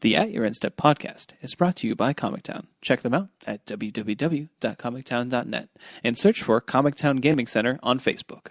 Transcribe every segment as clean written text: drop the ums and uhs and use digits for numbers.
The At Your End Step podcast is brought to you by Comictown. Check them out at www.comictown.net and search for Comictown Gaming Center on Facebook.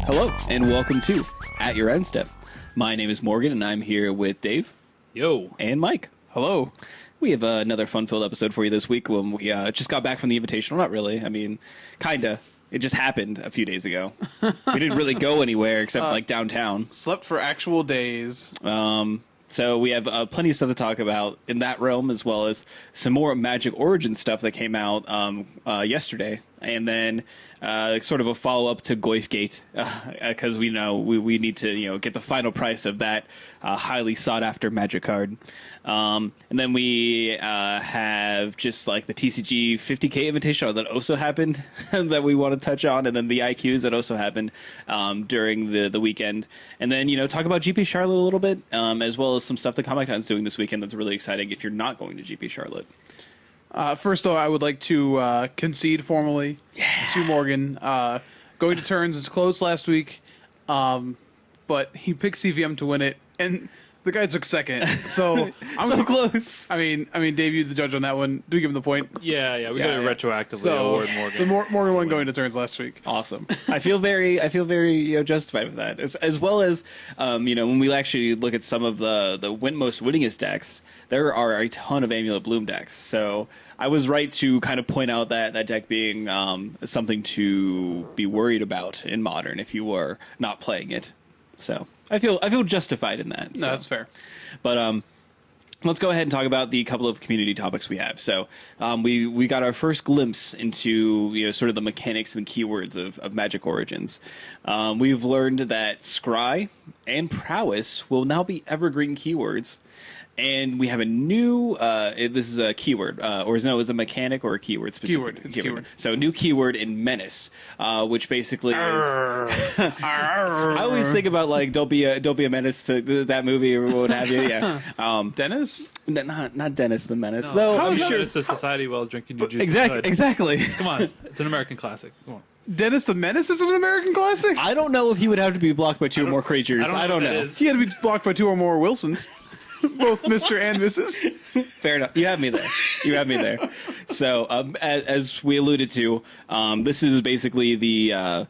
Hello, and welcome to At Your End Step. My name is Morgan, and I'm here with Dave. Yo. And Mike. Hello. We have another fun-filled episode for you this week when we just got back from the Invitational. Not really. I mean, kinda. It just happened a few days ago. We didn't really go anywhere except like downtown. Slept for actual days. So we have plenty of stuff to talk about in that realm, as well as some more Magic Origins stuff that came out yesterday. And then sort of a follow-up to Goifgate, because we know we need to get the final price of that highly sought-after Magic card. And then we have just like the TCG 50K Invitational that also happened that we want to touch on, and then the IQs that also happened during the weekend. And then talk about GP Charlotte a little bit, as well as some stuff that Comicton's doing this weekend that's really exciting if you're not going to GP Charlotte. First, though, I would like to concede formally to Morgan. Going to turns is close last week, but he picked CVM to win it, and the guy took second. So I'm so close. I mean, Dave, you the judge on that one. Do we give him the point? Yeah, we got to retroactively award Morgan. So Morgan won going to turns last week. Awesome. I feel very justified with that. As well as when we actually look at some of the most winningest decks, there are a ton of Amulet Bloom decks. So I was right to kind of point out that deck being something to be worried about in Modern if you were not playing it. So I feel justified in that. No, that's fair. But let's go ahead and talk about the couple of community topics we have. So we got our first glimpse into sort of the mechanics and keywords of Magic Origins. We've learned that Scry and Prowess will now be evergreen keywords. And we have a new, this is a keyword, is it a mechanic or a keyword specific? Keyword. So a new keyword in Menace, which basically is, I always think about like, don't be a menace to that movie or what have you, yeah. Dennis? Not Dennis the Menace, No. though. I'm sure it's a society while drinking your juice. Exactly. Come on, it's an American classic. Come on. Dennis the Menace is an American classic? I don't know if he would have to be blocked by two or more creatures. I don't know. He had to be blocked by two or more Wilsons. Both Mr. and Mrs. Fair enough. You have me there. So, as we alluded to, this is basically the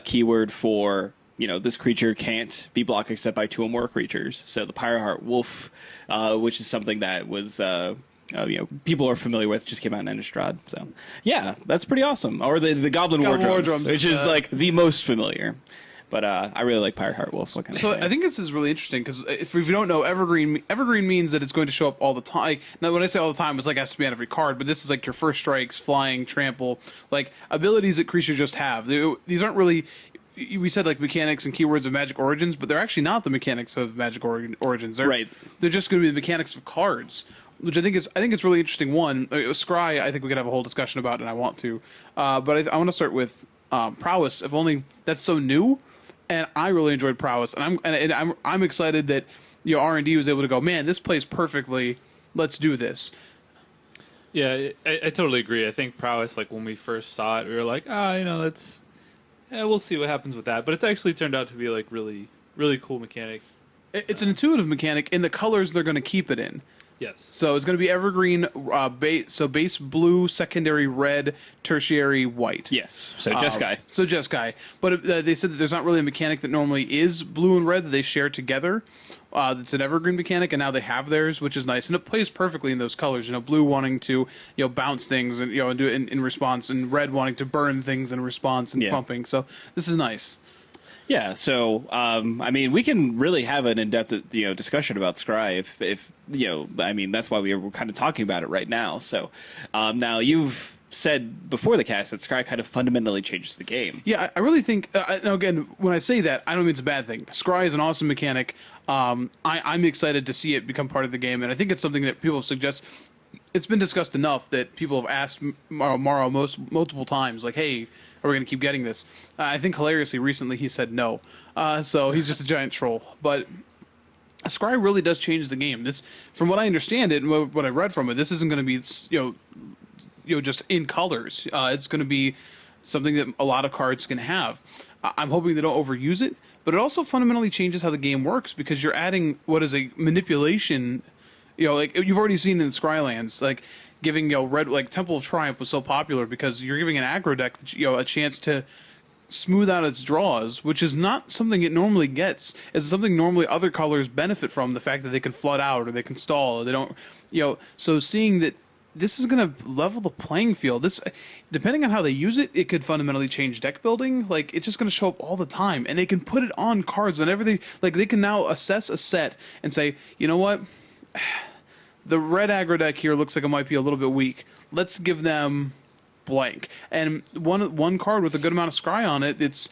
keyword for, this creature can't be blocked except by two or more creatures. So the Pyroheart Wolf, which is something that was, people are familiar with, just came out in Innistrad. So, yeah, that's pretty awesome. Or the Goblin Wardrums, which is like the most familiar. But I really like Pyroheart Wolf. So I think this is really interesting because if you don't know, evergreen means that it's going to show up all the time. Now, when I say all the time, it's like it has to be on every card. But this is like your first strikes, flying, trample, like abilities that creatures just have. These aren't really. We said like mechanics and keywords of Magic Origins, but they're actually not the mechanics of Magic Origins. They're just going to be the mechanics of cards, which I think it's really interesting. One, Scry, I think we could have a whole discussion about, and I want to. But I want to start with Prowess. If only that's so new. And I really enjoyed Prowess, and I'm excited that R&D was able to go, man, this plays perfectly. Let's do this. Yeah, I totally agree. I think Prowess, like when we first saw it, we were like, we'll see what happens with that. But it's actually turned out to be like really, really cool mechanic. It's an intuitive mechanic in the colors they're going to keep it in. Yes. So it's going to be evergreen, base blue, secondary red, tertiary white. Yes. So Jeskai. But they said that there's not really a mechanic that normally is blue and red that they share together. That's an evergreen mechanic, and now they have theirs, which is nice, and it plays perfectly in those colors. Blue wanting to bounce things and and do it in response, and red wanting to burn things in response and pumping. So this is nice. Yeah, so we can really have an in-depth discussion about Scry if that's why we were kind of talking about it right now. So now you've said before the cast that Scry kind of fundamentally changes the game. Yeah, I really think. Now again, when I say that, I don't mean it's a bad thing. Scry is an awesome mechanic. I'm excited to see it become part of the game, and I think it's something that people suggest. It's been discussed enough that people have asked Morrow multiple times, like, hey, are we going to keep getting this? I think hilariously recently he said no. So he's just a giant troll. But Scry really does change the game. This, from what I understand it and what I read from it, this isn't going to be just in colors. It's going to be something that a lot of cards can have. I'm hoping they don't overuse it, but it also fundamentally changes how the game works because you're adding what is a manipulation. Like you've already seen in Scrylands, like giving red, like Temple of Triumph was so popular because you're giving an aggro deck a chance to smooth out its draws, which is not something it normally gets. It's something normally other colors benefit from, the fact that they can flood out or they can stall or they don't. So seeing that this is going to level the playing field. This, depending on how they use it, it could fundamentally change deck building. Like, it's just going to show up all the time, and they can put it on cards whenever they like. They can now assess a set and say, you know what, the red aggro deck here looks like it might be a little bit weak. Let's give them blank, and one card with a good amount of scry on it. It's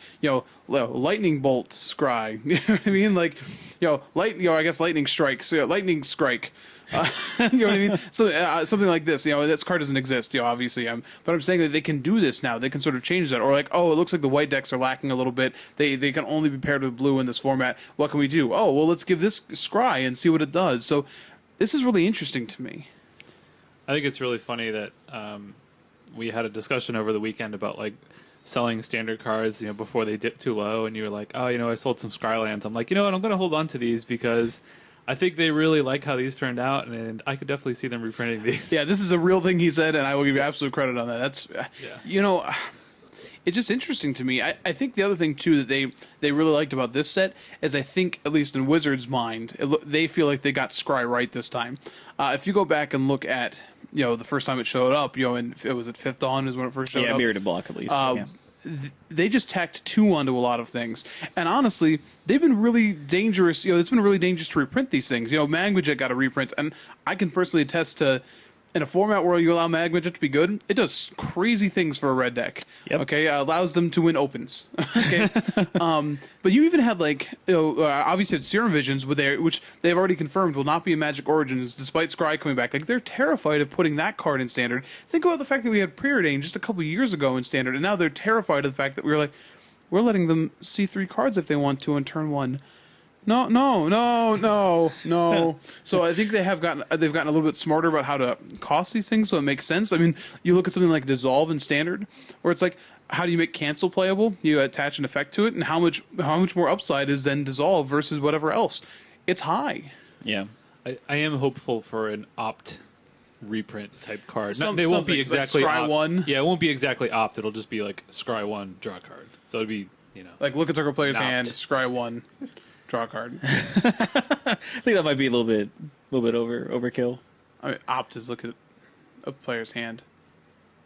lightning bolt scry. You know what I mean? Like I guess lightning strike. So lightning strike. You know what I mean? So something like this. This card doesn't exist. Obviously, but I'm saying that they can do this now. They can sort of change that, or like, oh, it looks like the white decks are lacking a little bit. They can only be paired with blue in this format. What can we do? Oh, well, let's give this scry and see what it does. So this is really interesting to me. I think it's really funny that we had a discussion over the weekend about like selling standard cards, before they dip too low, and you were like, oh, I sold some Scrylands. I'm like, you know what, I'm going to hold on to these because I think they really like how these turned out, and I could definitely see them reprinting these. Yeah, this is a real thing he said, and I will give you absolute credit on that. That's, it's just interesting to me. I think the other thing, too, that they really liked about this set is I think, at least in Wizards' mind, they feel like they got Scry right this time. If you go back and look at, the first time it showed up, and it was at Fifth Dawn is when it first showed up. Yeah, Mirror to Block at least. Yeah. They just tacked 2 onto a lot of things, and honestly, they've been really dangerous. It's been really dangerous to reprint these things. Magma Jet got a reprint, and I can personally attest to, in a format where you allow Magma Jet to be good, it does crazy things for a red deck. Yep. Okay, allows them to win opens. Okay, but you even had obviously had Serum Visions which they've already confirmed will not be in Magic Origins, despite Scry coming back. Like, they're terrified of putting that card in Standard. Think about the fact that we had Preordain just a couple years ago in Standard, and now they're terrified of the fact that we're letting them see 3 cards if they want to on turn 1. No. So I think they've gotten a little bit smarter about how to cost these things, so it makes sense. I mean, you look at something like Dissolve in Standard, where it's like, how do you make Cancel playable? You attach an effect to it, and how much more upside is then Dissolve versus whatever else? It's high. Yeah. I am hopeful for an opt reprint type card. They won't be exactly like Scry 1. Yeah, it won't be exactly opt. It'll just be like Scry 1, draw a card. So it'd be like, look at the player's Opt. hand, Scry 1. Draw a card. I think that might be a little bit overkill. I mean, opt is look at a player's hand,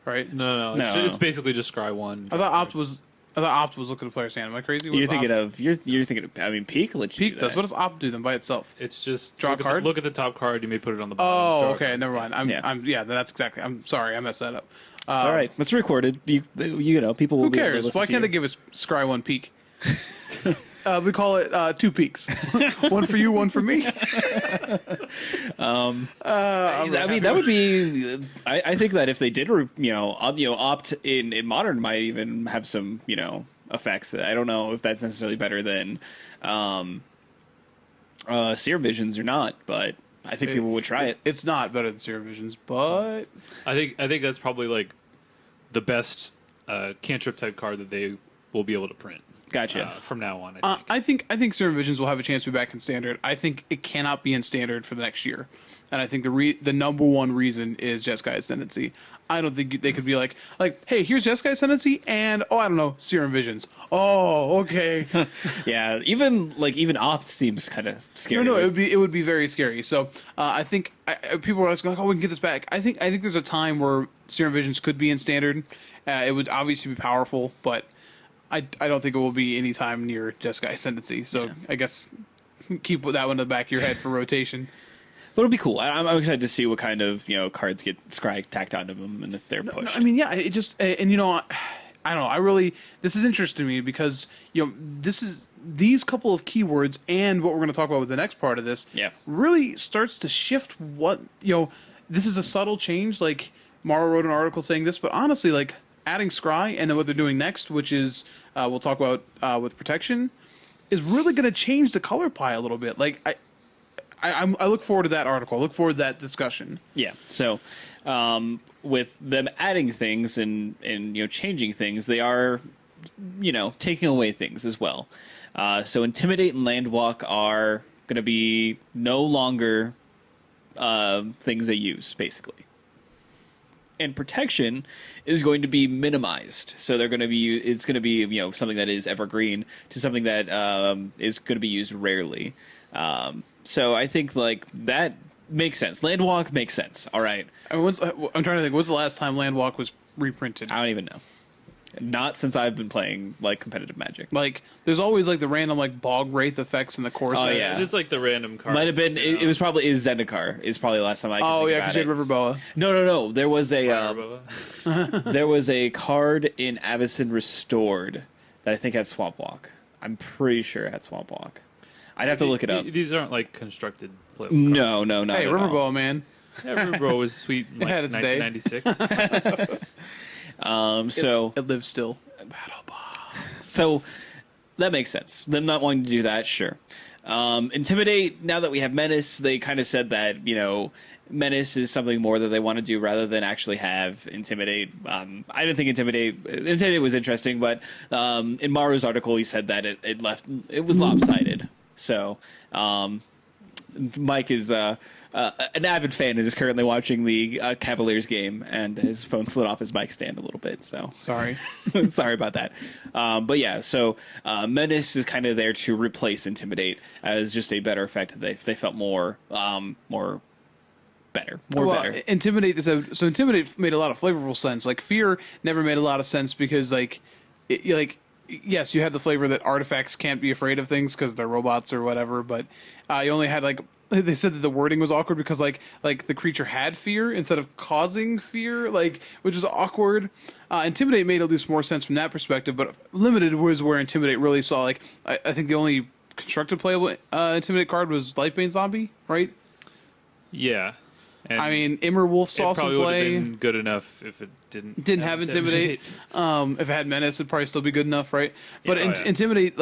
right? No. No. It's basically just Scry 1. I thought opt was look at a player's hand. Am I crazy? What You're is thinking opt? of you're thinking of. I mean, Peak lets you Peak do does. that. What does opt do then by itself? It's just Draw a card? Look at the top card. You may put it on the bottom. Oh, draw a okay. card. Never mind. Yeah. That's exactly. I'm sorry. I messed that up. It's all right. It's recorded. People will Who be able to cares? listen Why to can't you. they give us Scry 1 peak? We call it 2 peaks. One for you, one for me. I mean, that would be. I think that if they did, opt in modern, might even have some, effects. I don't know if that's necessarily better than Seer Visions or not, but I think people would try it. It's not better than Serum Visions, but I think that's probably like the best cantrip type card that they will be able to print. Gotcha. From now on, I think Serum Visions will have a chance to be back in Standard. I think it cannot be in Standard for the next year, and I think the number one reason is Jeskai Ascendancy. I don't think they could be like, hey, here's Jeskai Ascendancy, and I don't know, Serum Visions. Oh, okay. Yeah, even opt seems kind of scary. No, it would be very scary. So I think people are asking we can get this back. I think there's a time where Serum Visions could be in Standard. It would obviously be powerful, but I don't think it will be any time near Jeskai Ascendancy. So yeah. I guess keep that one in the back of your head for rotation. But it'll be cool. I'm excited to see what kind of cards get Scry tacked onto them and if they're pushed. I mean, yeah, it just and I don't know. I really this is interesting to me because this is these couple of keywords and what we're going to talk about with the next part of this. Yeah. Really starts to shift what This is a subtle change. Like Mara wrote an article saying this, but honestly, like adding Scry and then what they're doing next, which is we'll talk about with protection, is really going to change the color pie a little bit. Like I look forward to that article. I look forward to that discussion. Yeah. So, with them adding things and changing things, they are taking away things as well. So Intimidate and Landwalk are going to be no longer things they use, basically. And Protection is going to be minimized. So they're going to be it's going to be something that is evergreen to something that is going to be used rarely. So I think like that makes sense. Landwalk makes sense. All right. I mean, I'm trying to think. When's the last time Landwalk was reprinted? I don't even know. Not since I've been playing like competitive Magic. Like, there's always like the random like Bog Wraith effects in the core sets. yeah. It's just like the random cards. Might have been. It was probably Zendikar. Is probably the last time I. Oh yeah, because because you had Riverboa. No. There was a Fireball. there was a card in Avacyn Restored that I think had Swamp Walk. I'm pretty sure it had Swamp Walk. I'd have to look it up. These aren't like constructed playable cards. No, not Hey, at all. Riverboa, man. Yeah, Riverboa was sweet in like had its day. 1996. So It lives still. So that makes sense. Them not wanting to do that, sure. Intimidate, now that we have Menace, they kind of said that, Menace is something more that they want to do rather than actually have Intimidate. I didn't think Intimidate was interesting, but in Maru's article, he said that it was lopsided. So Mike is an avid fan and is currently watching the Cavaliers game, and his phone slid off his mic stand a little bit. So Sorry. sorry about that. But yeah, so Menace is kind of there to replace Intimidate as just a better effect. They felt more better. Intimidate. So Intimidate made a lot of flavorful sense. Like Fear never made a lot of sense because yes, you had the flavor that artifacts can't be afraid of things because they're robots or whatever, but you only had like. They said that the wording was awkward because like the creature had fear instead of causing fear, which is awkward. Intimidate made at least more sense from that perspective, but Limited was where Intimidate really saw I think the only constructed playable Intimidate card was Lifebane Zombie, right? Yeah. And I mean, Immerwolf saw some probably would have play. been good enough if it didn't Have Intimidate. If it had Menace, it'd probably still be good enough, right? But Yeah, yeah. Intimidate,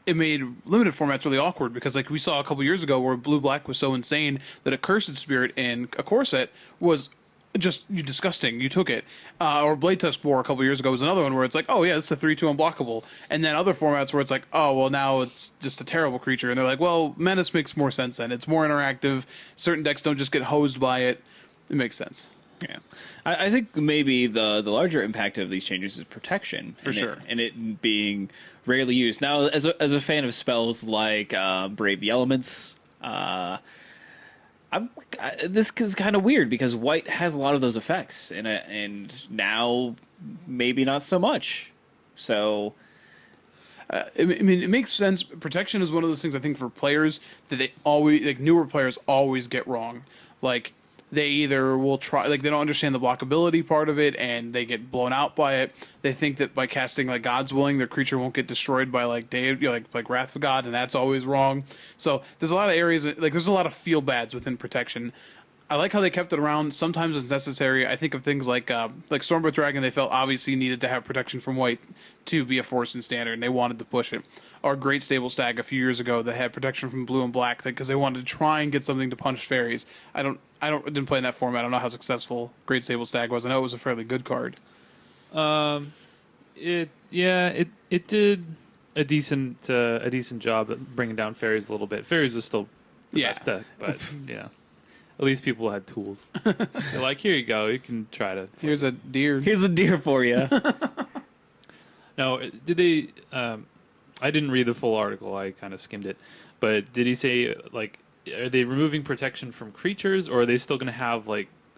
it made limited formats really awkward because we saw a couple years ago where blue-black was so insane that a Cursed Spirit in a core set was just disgusting. You took it. Or Blade Tusk War a couple years ago was another one where it's like, oh yeah, it's a 3/2 unblockable. And then other formats where it's like, oh well, now it's just a terrible creature. And they're like, well, Menace makes more sense then. It's more interactive. Certain decks don't just get hosed by it. It makes sense. Yeah, I think maybe the larger impact of these changes is Protection, For sure. and it being rarely used. Now, as a fan of spells like Brave the Elements, this is kind of weird because White has a lot of those effects, and now maybe not so much. So. I mean, it makes sense. Protection is one of those things I think for players that they always newer players always get wrong. They either will try, they don't understand the blockability part of it, and they get blown out by it. They think that by casting God's Willing, their creature won't get destroyed by like Wrath of God, and that's always wrong. So there's a lot of areas there's a lot of feel bads within Protection. I like how they kept it around. Sometimes it's necessary. I think of things like Stormbirth Dragon. They felt obviously needed to have protection from White to be a force in Standard, and they wanted to push it. Or Great Stable Stag a few years ago that had protection from Blue and Black because they wanted to try and get something to punish fairies. I didn't play in that format. I don't know how successful Great Stable Stag was. I know it was a fairly good card. It did a decent job at bringing down fairies a little bit. Fairies was still the best deck, but at least people had tools. They're like, here you go, you can try to. Here's a deer. Here's a deer for you. Now, did they? I didn't read the full article. I kind of skimmed it, but did he say are they removing protection from creatures, or are they still going to have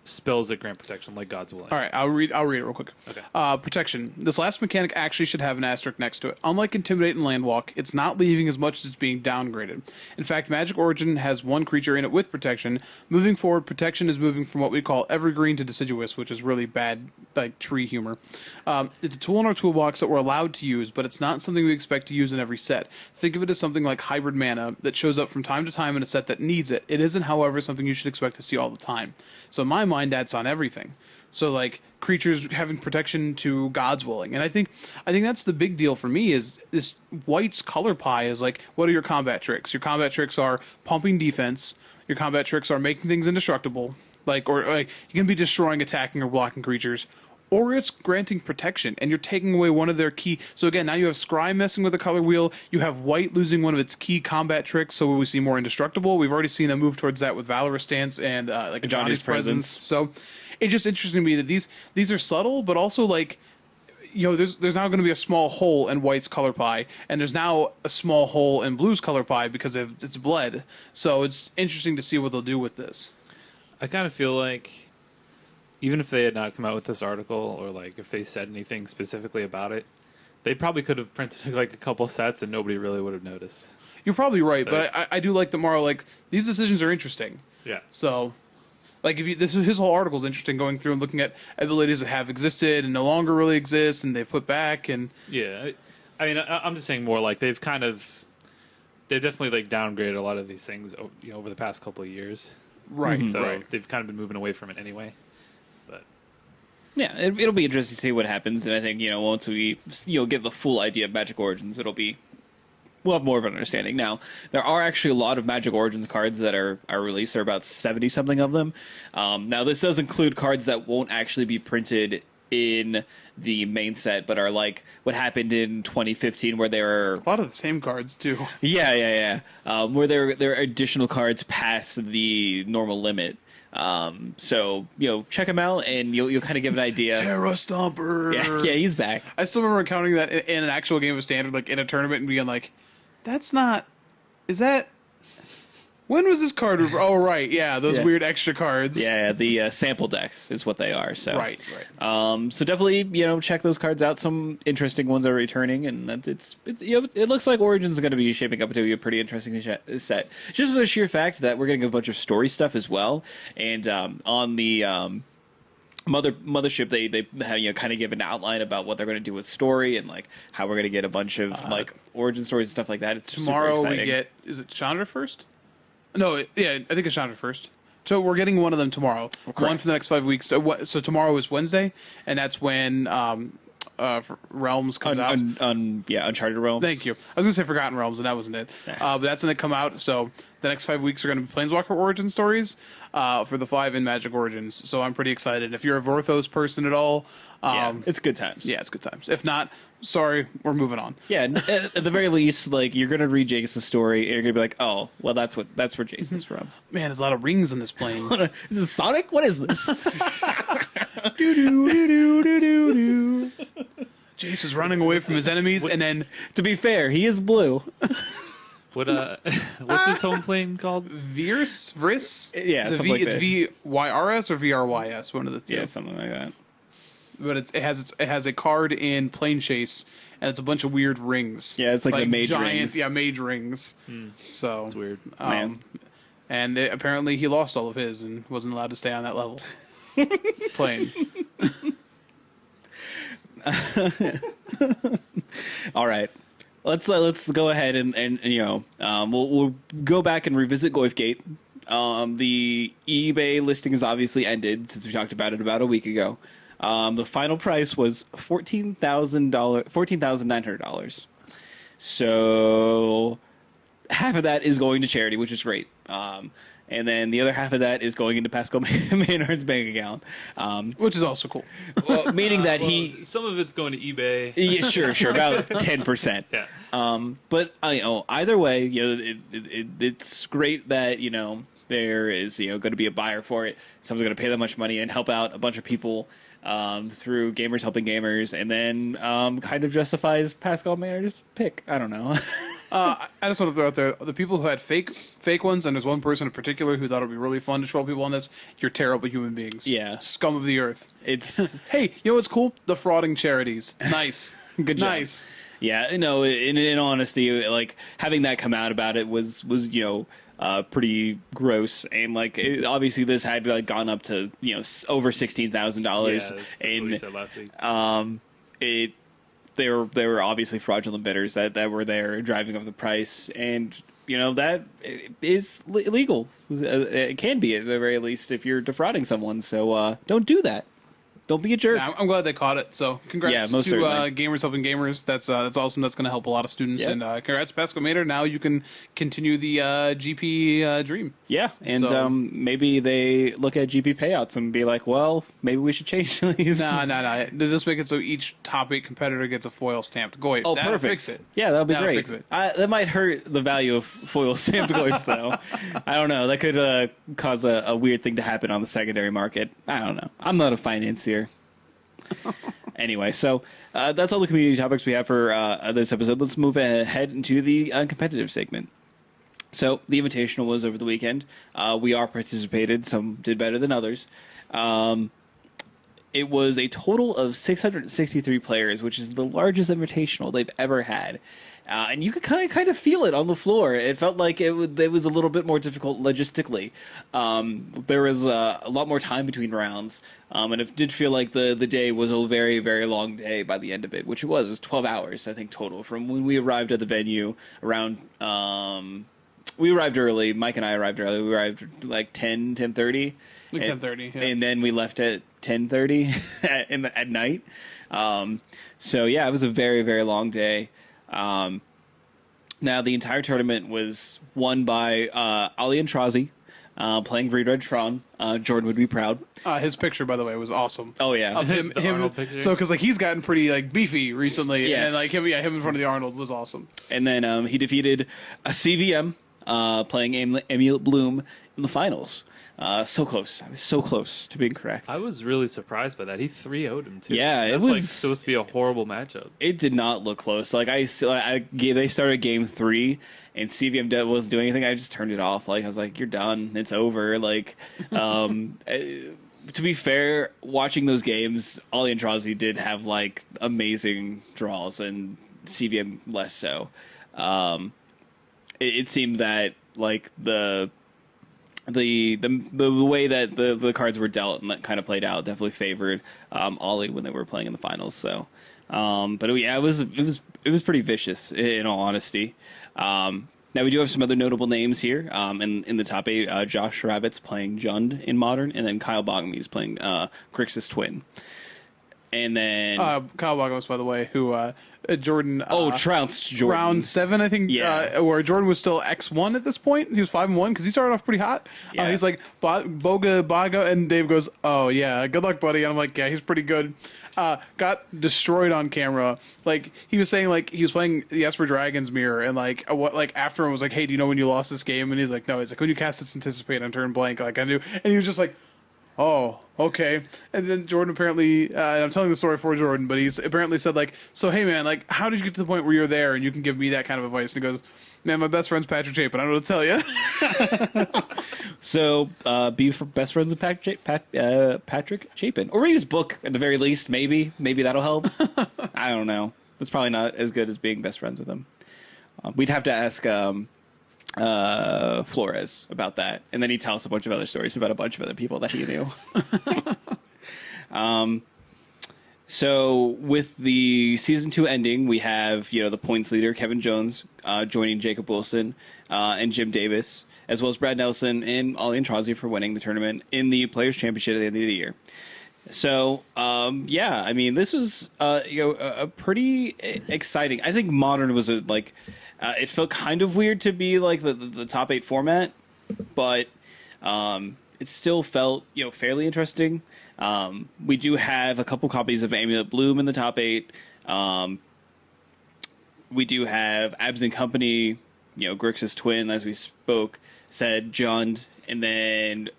spells that grant protection, like God's Willing? All right, I'll read it real quick. Okay. Protection. This last mechanic actually should have an asterisk next to it. Unlike Intimidate and Landwalk, it's not leaving as much as it's being downgraded. In fact, Magic Origin has one creature in it with protection. Moving forward, protection is moving from what we call evergreen to deciduous, which is really bad, tree humor. It's a tool in our toolbox that we're allowed to use, but it's not something we expect to use in every set. Think of it as something like hybrid mana that shows up from time to time in a set that needs it. It isn't, however, something you should expect to see all the time. So in my mind, that's on everything. So creatures having protection to God's Willing. And I think that's the big deal for me is this White's color pie is what are your combat tricks? Your combat tricks are pumping defense, Your combat tricks are making things indestructible, like you can be destroying, attacking, or blocking creatures, or it's granting protection, and you're taking away one of their key. So again, now you have Scry messing with the color wheel. You have White losing one of its key combat tricks, so we see more indestructible. We've already seen a move towards that with Valorous Stance and like a Johnny's Presence. So it's just interesting to me that these are subtle, but also like, you know, there's now going to be a small hole in White's color pie, and there's now a small hole in Blue's color pie because of it's bled. So it's interesting to see what they'll do with this. I kind of feel like even if they had not come out with this article, or like if they said anything specifically about it, they probably could have printed like a couple sets and nobody really would have noticed. You're probably right, but I do like that Morrow, like, these decisions are interesting. Yeah. So, like, if you, his whole article is interesting, going through and looking at abilities that have existed and no longer really exist, and they've put back, and yeah, I mean, I'm just saying more like they've definitely like downgraded a lot of these things, you know, over the past couple of years. right, So right. they've kind of been moving away from it anyway. But Yeah, it'll be interesting to see what happens, and I think, you know, once we, you know, get the full idea of Magic Origins, we'll have more of an understanding. Now, there are actually a lot of Magic Origins cards that are released. There are about 70-something of them. Now, this does include cards that won't actually be printed in the main set, but are like what happened in 2015, where there are A lot of the same cards, too. yeah. Where there are additional cards past the normal limit. So, you know, check them out, and you'll kind of give an idea. Terra Stomper! Yeah, he's back. I still remember encountering that in an actual game of Standard, like, in a tournament, and being like, that's not... Is that... When was this card? Oh, right, yeah, those weird extra cards. Yeah, the sample decks is what they are. So Right. So definitely, you know, check those cards out. Some interesting ones are returning, and it's you know, it looks like Origins is going to be shaping up to be a pretty interesting set. Just for the sheer fact that we're getting a bunch of story stuff as well, and on the Mothership, they have, you know, kind of give an outline about what they're going to do with story, and like how we're going to get a bunch of like origin stories and stuff like that. It's Tomorrow super we exciting. get... Is it Chandra first? No, I think it's Chandra first. So we're getting one of them tomorrow. One for the next 5 weeks. So tomorrow is Wednesday, and that's when Realms comes out. Uncharted Realms. Thank you. I was going to say Forgotten Realms, and that wasn't it. But that's when they come out. So the next 5 weeks are going to be Planeswalker Origin stories for the 5 in Magic Origins. So I'm pretty excited. If you're a Vorthos person at all, it's good times. yeah, it's good times. If not, sorry, we're moving on. Yeah, and at the very least, like, you're gonna read Jason's story, and you're gonna be like, "Oh, well, that's where Jason's from." Man, there's a lot of rings in this plane. Is this Sonic? What is this? Jace was running away from his enemies, and then To be fair, he is blue. What's his home plane called? Vris? Yeah, it's something like it's that. VYRS or VRYS, one of the two. Yeah, something like that. But it has a card in Plane Chase, and it's a bunch of weird rings. Yeah, it's like the mage giant, rings. Yeah, mage rings. So It's weird. Man. And apparently he lost all of his and wasn't allowed to stay on that level. Playing. All right, let's go ahead and you know, we'll go back and revisit Goifgate. The eBay listing has obviously ended since we talked about it about a week ago. The final price was $14,900. So half of that is going to charity, which is great. And then the other half of that is going into Pascal Maynard's bank account. Which is also cool. Well, meaning that Some of it's going to eBay. yeah, sure, about 10%. Yeah. But you know, either way, you know, it's great that, you know, there is, you know, going to be a buyer for it. Someone's going to pay that much money and help out a bunch of people through Gamers Helping Gamers, and then kind of justifies Pascal Maynard's pick. I don't know. I just want to throw out there, the people who had fake ones, and there's one person in particular who thought it would be really fun to troll people on this, you're terrible human beings. Yeah. Scum of the earth. It's Hey, you know what's cool? The frauding charities. Nice. good job. Nice. Yeah, no, in honesty, like, having that come out about it was you know, pretty gross, and like obviously this had like gone up to, you know, over $16,000, That's what we and said last week. they were obviously fraudulent bidders that were there driving up the price, and you know that is illegal. It can be at the very least if you're defrauding someone. So don't do that. don't be a jerk. Yeah, I'm glad they caught it. So congrats Yeah, most to certainly. Gamers Helping Gamers. That's awesome. That's going to help a lot of students. Yep. And congrats, Pascal Mater. Now you can continue the GP dream. Yeah, and So- maybe they look at GP payouts and be like, well, maybe we should change these. No. They just make it so each top 8 competitor gets a foil stamped Goy. Oh, That'll perfect. fix it. Yeah, that'll be That'll great. fix it. That might hurt the value of foil stamped goys, though. I don't know. That could cause a weird thing to happen on the secondary market. I don't know. I'm not a financier. Anyway, so that's all the community topics we have for this episode. Let's move ahead into the competitive segment. So the Invitational was over the weekend. We all participated. Some did better than others. It was a total of 663 players, which is the largest Invitational they've ever had. And you could kind of feel it on the floor. It felt like it was a little bit more difficult logistically. There was a lot more time between rounds, and it did feel like the day was a very, very long day by the end of it, which it was. It was 12 hours, I think, total. From when we arrived at the venue around... we arrived early. Mike and I arrived early. We arrived like 10:30. Like 10:30, yeah. And then we left at 10:30 at night. So, yeah, it was a very, very long day. Now, the entire tournament was won by Ali and Trazi playing Green Red Tron. Jordan would be proud. His picture, by the way, was awesome. Oh, yeah. Of him, The Arnold picture? So, because like he's gotten pretty like beefy recently, Yes. and like him in front of the Arnold was awesome. And then he defeated a CVM playing Emil Bloom in the finals. So close. I was so close to being correct. I was really surprised by that. He 3-0'd him too. Yeah, it That's was- like supposed to be a horrible matchup. It did not look close. Like they started game 3 and CVM wasn't doing anything. I just turned it off. Like I was like, "You're done. It's over." Like, to be fair, watching those games, Ollie and Trazi did have like amazing draws, and CVM less so. It seemed that like the way that the cards were dealt and that kind of played out definitely favored Ollie when they were playing in the finals. So, but yeah, it was pretty vicious in all honesty. Now we do have some other notable names here. In the top 8, Josh Ravitz playing Jund in Modern, and then Kyle Bogamy is playing Grixis Twin. And then Kyle Lagos, by the way, who Jordan. trounced Jordan. Round 7, I think. Yeah. Where Jordan was still X1 at this point. He was 5-1 because he started off pretty hot. Yeah. He's like Baga, and Dave goes, "Oh yeah, good luck, buddy." And I'm like, "Yeah, he's pretty good." Got destroyed on camera. Like he was saying, like he was playing the Esper Dragon's Mirror, and like after him was like, "Hey, do you know when you lost this game?" And he's like, "No." He's like, "When you cast this Anticipate on turn blank, like I knew." And he was just like, "Oh, okay." And then Jordan apparently, I'm telling the story for Jordan, but he's apparently said like, "So hey man, like how did you get to the point where you're there and you can give me that kind of advice?" And he goes, "Man, my best friend's Patrick Chapin. I don't know what to tell you." So, be best friends with Patrick Chapin, or read his book at the very least. Maybe that'll help. I don't know. That's probably not as good as being best friends with him. We'd have to ask Flores about that, and then he'd tell us a bunch of other stories about a bunch of other people that he knew. So with the season 2 ending, we have the points leader Kevin Jones joining Jacob Wilson and Jim Davis, as well as Brad Nelson and Ollie and Trazi for winning the tournament in the Players Championship at the end of the year. So yeah, I mean this was a pretty exciting. I think Modern was it felt kind of weird to be like the top 8 format, but it still felt fairly interesting. We do have a couple copies of Amulet Bloom in the top 8. We do have Abs and Company, Grixis Twin, as we spoke, said Jund, and then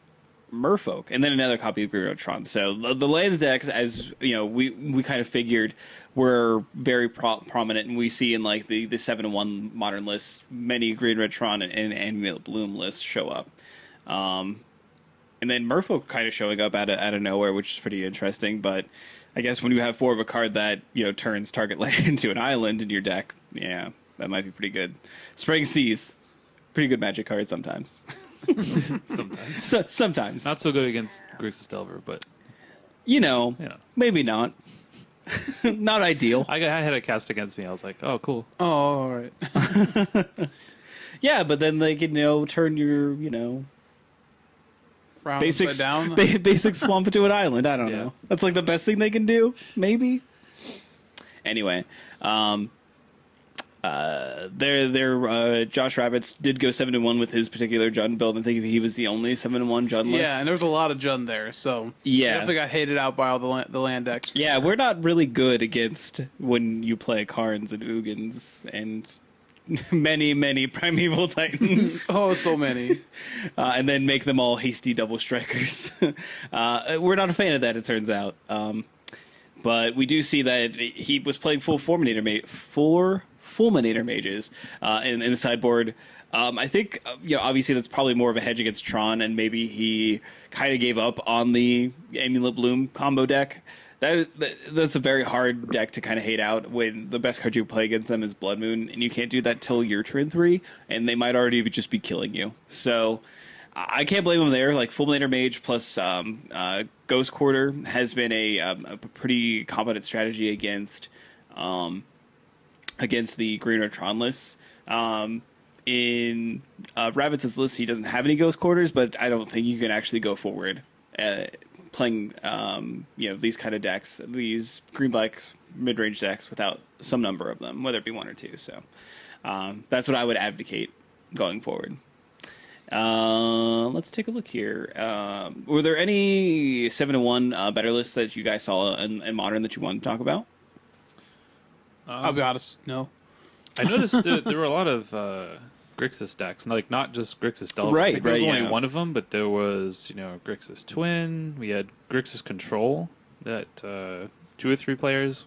Merfolk, and then another copy of Greenotron. So the lands decks, as we kind of figured, were very prominent, and we see in like the 7-1 Modern lists many Green Red Tron and Amulet Bloom lists show up. And then Merfolk kind of showing up out of nowhere, which is pretty interesting. But I guess when you have 4 of a card that turns target land into an island in your deck, yeah, that might be pretty good. Spraying Seas, pretty good Magic card sometimes. Sometimes. Sometimes. Not so good against Grixis Delver, but maybe not. Not ideal. I had a cast against me. I was like, oh, cool. Oh, all right. Yeah, but then they can turn your Frown basic upside down. basic swamp into an island. I don't Yeah. know. That's like the best thing they can do, maybe. Anyway, Josh Rabbits did go 7-1 with his particular Jund build. I think he was the only 7-1 Jund list. Yeah, and there was a lot of Jund there, so Yeah. definitely got hated out by all the land decks. for Yeah, sure. we're not really good against when you play Karns and Ugins and many Primeval Titans. Oh, so many. And then make them all hasty double strikers. We're not a fan of that, it turns out. But we do see that he was playing full Fulminator mages in the sideboard. I think, obviously that's probably more of a hedge against Tron, and maybe he kind of gave up on the Amulet Bloom combo deck. That's a very hard deck to kind of hate out when the best card you play against them is Blood Moon, and you can't do that till your turn 3, and they might already just be killing you. So I can't blame him there. Like Fulminator Mage plus Ghost Quarter has been a pretty competent strategy against the Green Tron lists. In Rabbits' list, he doesn't have any Ghost Quarters, but I don't think you can actually go forward playing these kind of decks, these green-black mid-range decks without some number of them, whether it be 1 or 2. So that's what I would advocate going forward. Let's take a look here. Were there any 7-1 better lists that you guys saw in Modern that you wanted to talk about? I'll be honest, no. I noticed there were a lot of Grixis decks, like not just Grixis Delver. Right, I think there was right, only yeah. one of them, but there was Grixis Twin. We had Grixis Control that 2 or 3 players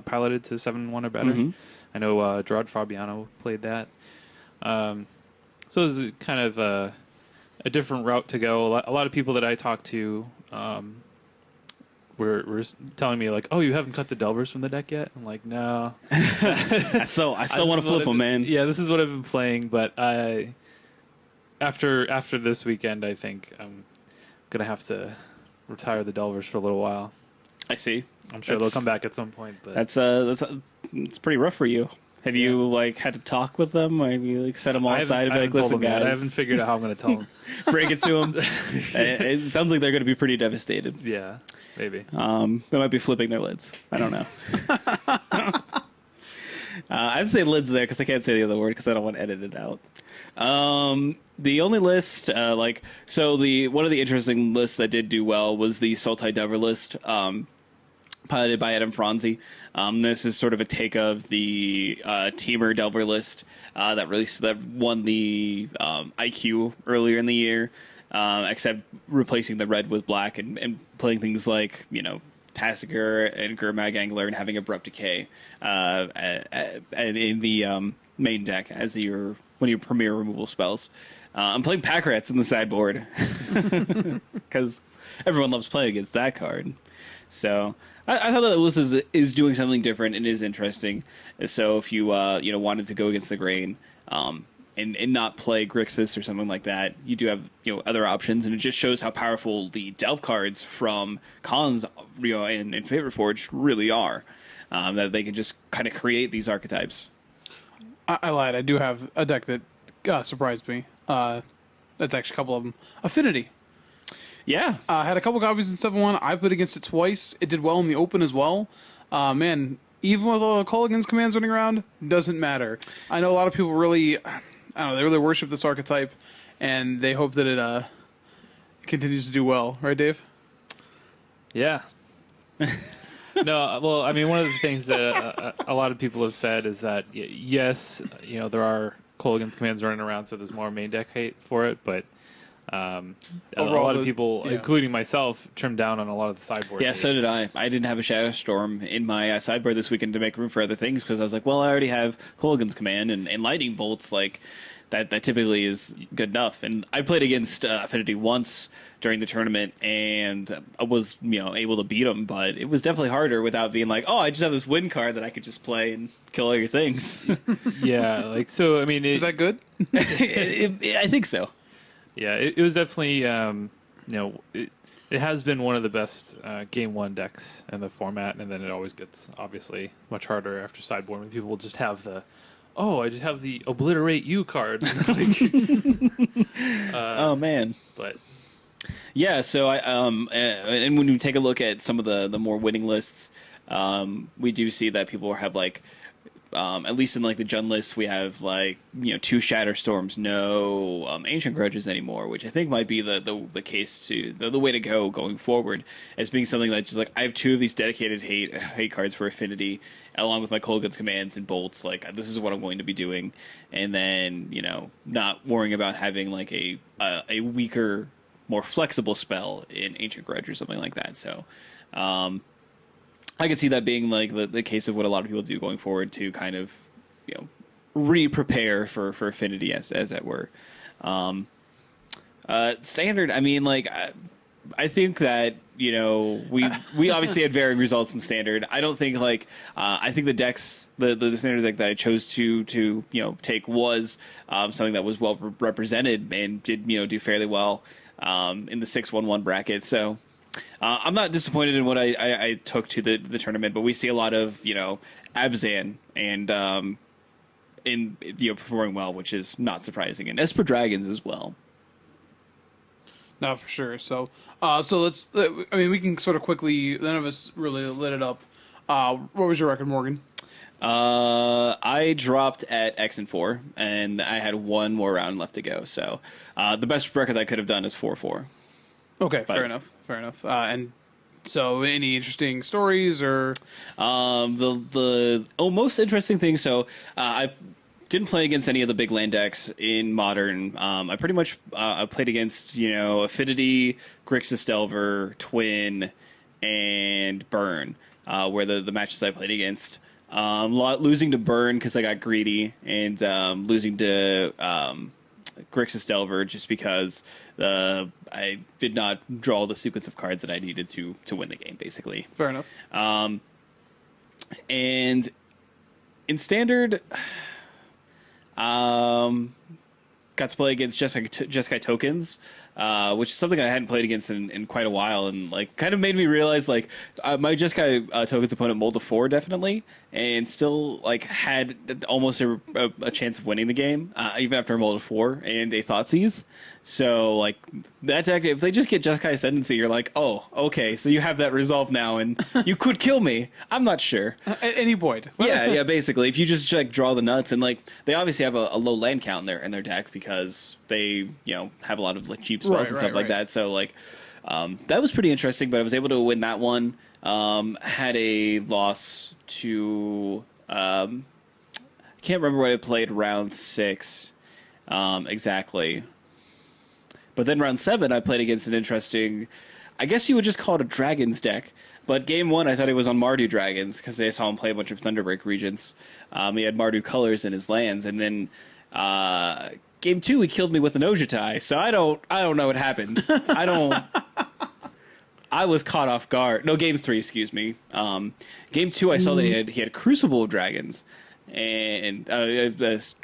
piloted to 7-1 or better. Mhm. I know Gerard Fabiano played that. So it was kind of a different route to go. A lot of people that I talked to were telling me like, "Oh, you haven't cut the Delvers from the deck yet?" I'm like, "No." I still want to flip them, man. Yeah, this is what I've been playing, but after this weekend, I think I'm gonna have to retire the Delvers for a little while. I see. I'm sure they'll come back at some point, but It's pretty rough for you. Have you had to talk with them, or have you set them all aside and be like, "Listen, guys"? I haven't figured out how I'm going to tell them. Break it to them. It sounds like they're going to be pretty devastated. Yeah, maybe. They might be flipping their lids. I don't know. I'd say lids there because I can't say the other word because I don't want to edit it out. The only list, one of the interesting lists that did do well was the Sultai Delver list, piloted by Adam Franzi. This is sort of a take of the Teamer Delver list that won the IQ earlier in the year, except replacing the red with black and playing things like Tassiger and Gurmag Angler and having Abrupt Decay in the main deck as one of your premier removal spells. I'm playing Pack Rats in the sideboard because everyone loves playing against that card. So I thought that the list is doing something different and is interesting. So if you wanted to go against the grain and not play Grixis or something like that, you do have other options, and it just shows how powerful the Delve cards from Cons and Favorite Forge really are. That they can just kind of create these archetypes. I lied. I do have a deck that surprised me. That's actually a couple of them. Affinity. Yeah. Had a couple copies in 7-1. I played against it twice. It did well in the open as well. Man, even with all the Culligan's commands running around, doesn't matter. I know a lot of people really, they really worship this archetype, and they hope that it continues to do well. Right, Dave? Yeah. No, well, I mean, one of the things that a lot of people have said is that, yes, there are Culligan's commands running around, so there's more main deck hate for it, but a lot of people, including myself, trimmed down on a lot of the sideboard. Yeah, so did I. I didn't have a Shadow Storm in my sideboard this weekend to make room for other things because I was like, well, I already have Culligan's Command and Lightning Bolts. Like that typically is good enough. And I played against Affinity once during the tournament and I was able to beat them, but it was definitely harder without being like, oh, I just have this win card that I could just play and kill all your things. Yeah, so I mean, is that good? I think so. Yeah, it was definitely, it has been one of the best Game 1 decks in the format, and then it always gets, obviously, much harder after sideboard when people just have I just have the Obliterate You card. Oh, man. But Yeah, so and when you take a look at some of the more winning lists, we do see that people have like, at least in like the Jund list, we have like, you know, 2 Shatterstorms, no Ancient Grudges anymore, which I think might be the case to the way to go going forward, as being something that's just like, I have 2 of these dedicated hate cards for Affinity, along with my Cold Guns commands and bolts. Like, this is what I'm going to be doing, and then, you know, not worrying about having like a weaker, more flexible spell in Ancient Grudge or something like that. So I could see that being like the case of what a lot of people do going forward to kind of, you know, re-prepare for Affinity, as it were. Standard, I mean, like, I think that, you know, we obviously had varying results in Standard. I don't think, like, I think the decks, the Standard deck that I chose to you know, take was something that was well represented and did, you know, do fairly well in the 6-1-1 bracket. So I'm not disappointed in what I took to the tournament, but we see a lot of, you know, Abzan and in, you know, performing well, which is not surprising, and Esper Dragons as well. No, for sure. So, so let's. I mean, we can sort of quickly. None of us really lit it up. What was your record, Morgan? I dropped at X and 4, and I had one more round left to go. So, the best record I could have done is 4-4. Okay, fair enough. Fair enough. And so, any interesting stories or? The most interesting thing. So, I didn't play against any of the big land decks in Modern. I pretty much played against, you know, Affinity, Grixis Delver, Twin, and Burn, were the matches I played against. Losing to Burn because I got greedy, and losing to Grixis Delver just because I did not draw the sequence of cards that I needed to win the game, basically. Fair enough. And in Standard, got to play against Jeskai Tokens, which is something I hadn't played against in quite a while, and like kind of made me realize like my Jeskai Tokens opponent mulled to 4 definitely, and still like had almost a chance of winning the game even after a mull to 4 and a Thoughtseize. So like that deck, if they just get Jeskai Ascendancy, you're like, oh, okay, so you have that resolve now, and you could kill me. I'm not sure. At any point. yeah, basically, if you just like draw the nuts, and like they obviously have a low land count in their deck because they, you know, have a lot of like cheap spells and stuff like that. So like that was pretty interesting, but I was able to win that one. Had a loss to I can't remember what I played round 6 exactly. But then round 7, I played against an interesting, I guess you would just call it a Dragons deck. But game 1, I thought he was on Mardu Dragons because I saw him play a bunch of Thunderbreak Regents. He had Mardu colors in his lands, and then game 2, he killed me with an Ojutai. So I don't know what happened. I was caught off guard. No, game 3, excuse me. Game 2, I saw that he had Crucible of Dragons and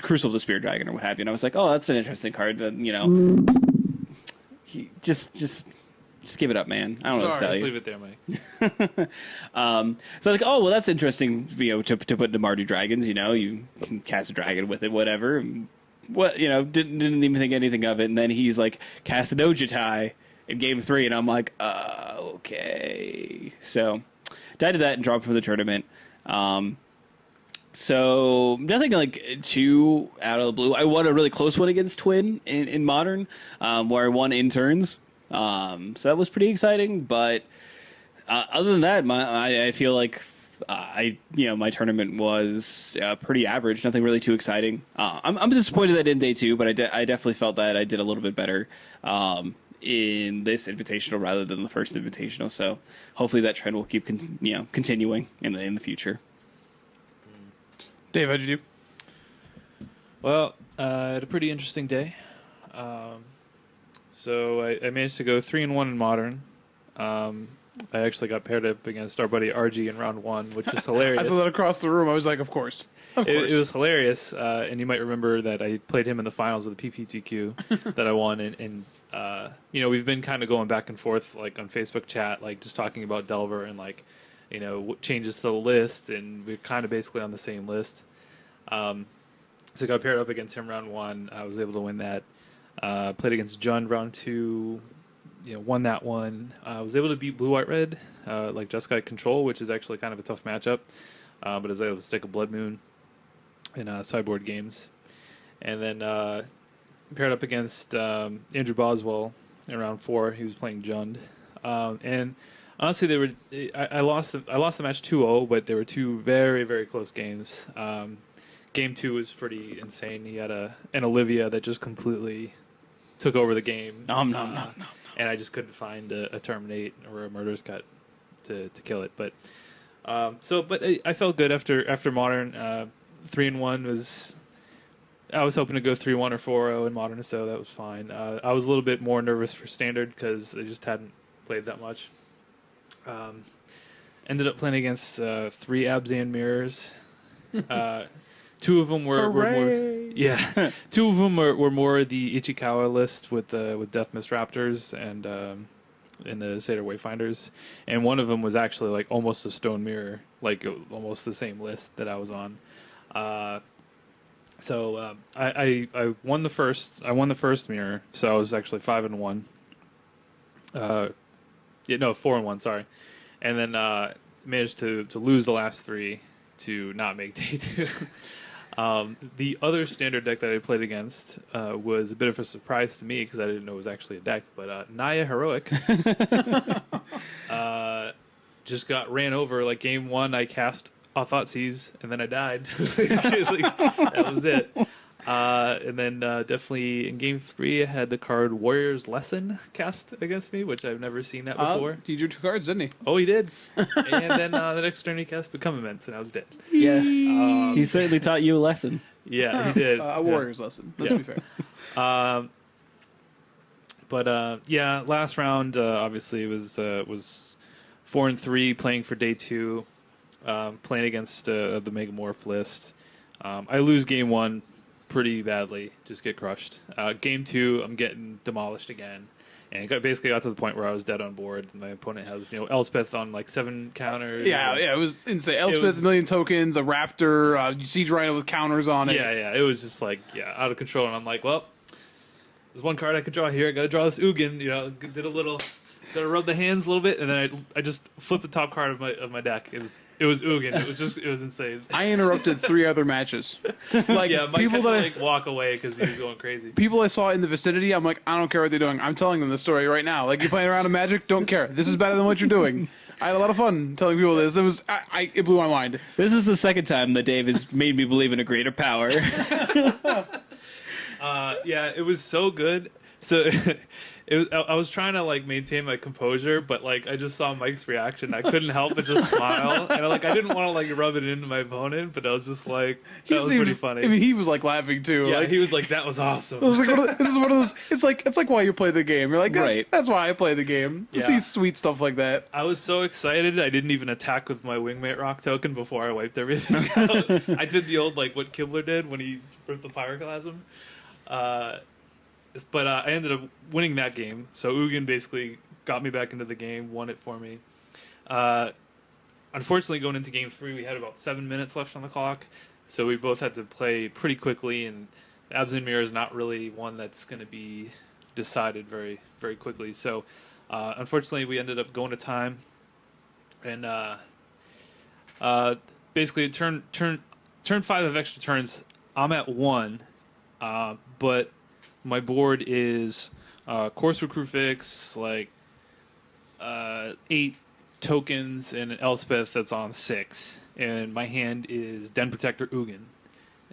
Crucible of the Spear Dragon or what have you, and I was like, oh, that's an interesting card. That, you know. Just give it up, man. I don't know what to tell you. Just leave it there, Mike. So like, oh well, that's interesting. You know, to put into Mardu Dragons. You know, you can cast a dragon with it, whatever. What, you know, didn't even think anything of it. And then he's like, cast an Ojutai in game 3, and I'm like, okay. So I did that and dropped from the tournament. So nothing like too out of the blue. I won a really close one against Twin in Modern, where I won in turns. So that was pretty exciting. But other than that, I feel like my tournament was pretty average. Nothing really too exciting. I'm disappointed that I didn't day 2, but I definitely felt that I did a little bit better in this invitational rather than the first invitational. So hopefully that trend will keep continuing in the future. Dave, how'd you do? Well, I had a pretty interesting day. So I managed to go 3-1 in Modern. I actually got paired up against our buddy RG in round 1, which is hilarious. I saw that across the room. I was like, of course. It was hilarious. And you might remember that I played him in the finals of the PPTQ that I won. And we've been kind of going back and forth like on Facebook chat, like just talking about Delver and like, you know, what changes to the list, and we're kind of basically on the same list. So I got paired up against him round 1. I was able to win that. Played against Jund round 2. won that one. I was able to beat Blue White Red, like just got Control, which is actually kind of a tough matchup. But I was able to stick a Blood Moon in sideboard games, and then paired up against Andrew Boswell in round 4. He was playing Jund, and honestly, they were. I lost the match 2-0, but they were two very, very close games. Game 2 was pretty insane. He had an Olivia that just completely took over the game. No. And I just couldn't find a Terminate or a Murder's Cut to kill it. But I felt good after Modern. 3-1 was. I was hoping to go 3-1 or 4-0 in Modern, so that was fine. I was a little bit more nervous for Standard because I just hadn't played that much. Ended up playing against 3 Abzan mirrors. 2 of them were more, yeah. 2 of them were more the Ichikawa list with Death Mist Raptors and in the Seder Wayfinders, and one of them was actually like almost a Stone Mirror, like almost the same list that I was on. So I won the first. I won the first mirror, so I was actually 5-1. 4-1. Sorry, and then managed to lose the last 3 to not make day 2. The other Standard deck that I played against was a bit of a surprise to me because I didn't know it was actually a deck. But Naya Heroic just got ran over. Like game 1, I cast Thoughtseize and then I died. That was it. And then definitely in game 3, I had the card Warrior's Lesson cast against me, which I've never seen that before. He drew 2 cards, didn't he? Oh, he did. And then the next turn he cast Become Immense, and I was dead. Yeah, he certainly taught you a lesson. Yeah, he did. A Warrior's Lesson. Let's be fair. Yeah, last round obviously was 4-3 playing for day 2, playing against the Megamorph list. I lose game 1 pretty badly, just get crushed. Game 2, I'm getting demolished again, and basically got to the point where I was dead on board. My opponent has Elspeth on like 7 counters. Yeah, it was insane. Elspeth, a million tokens, a Raptor, Siege Rhino with counters on it. Yeah, it was just like out of control, and I'm like, well, there's one card I could draw here. I got to draw this Ugin. Did a little. Gotta rub the hands a little bit, and then I just flipped the top card of my deck. It was Ugin. It was insane. I interrupted 3 other matches. Like Mike people had to walk away because he was going crazy. People I saw in the vicinity, I'm like, I don't care what they're doing. I'm telling them the story right now. Like, you're playing around in Magic, don't care. This is better than what you're doing. I had a lot of fun telling people this. It blew my mind. This is the second time that Dave has made me believe in a greater power. Yeah, it was so good. So. I was trying to like maintain my composure, but like I just saw Mike's reaction. I couldn't help but just smile, and I didn't want to like rub it into my opponent, but I was just like, that was pretty funny. I mean, he was like laughing too. Yeah, like, he was like, that was awesome. I was like, this is one of those. It's like why you play the game. You're like, Right. That's why I play the game. To see sweet stuff like that. I was so excited. I didn't even attack with my Wingmate Rock token before I wiped everything out. I did the old like what Kibler did when he ripped the Pyroclasm. But I ended up winning that game. So Ugin basically got me back into the game, won it for me. Unfortunately, going into game 3, we had about 7 minutes left on the clock. So we both had to play pretty quickly. And Abzan Mirror is not really one that's going to be decided very, very quickly. So unfortunately, we ended up going to time. And basically, turn 5 of extra turns, I'm at 1. But my board is Course Recruit Fix, like 8 tokens, and an Elspeth that's on 6. And my hand is Den Protector Ugin.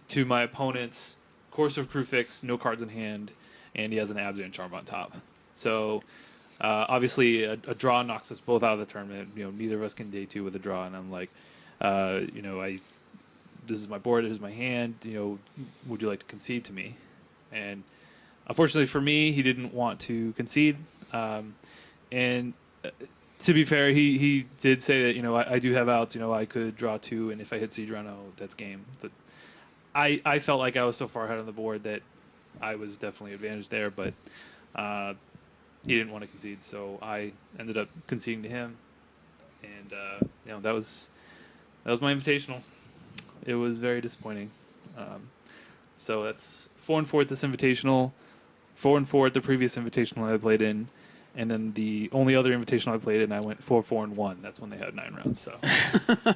To my opponent's Course Recruit Fix, no cards in hand, and he has an Abzan Charm on top. So obviously a draw knocks us both out of the tournament. Neither of us can day 2 with a draw, and I'm like, this is my board, this is my hand. Would you like to concede to me? And unfortunately for me, he didn't want to concede. And to be fair, he did say that, I do have outs. I could draw 2, and if I hit Siege Rhino, that's game. But I felt like I was so far ahead on the board that I was definitely advantaged there, but he didn't want to concede, so I ended up conceding to him. And, that was my invitational. It was very disappointing. So that's 4-4 at this invitational, 4-4 at the previous invitational I played in, And then the only other Invitational I played in, I went 4-4-1. That's when they had 9 rounds. So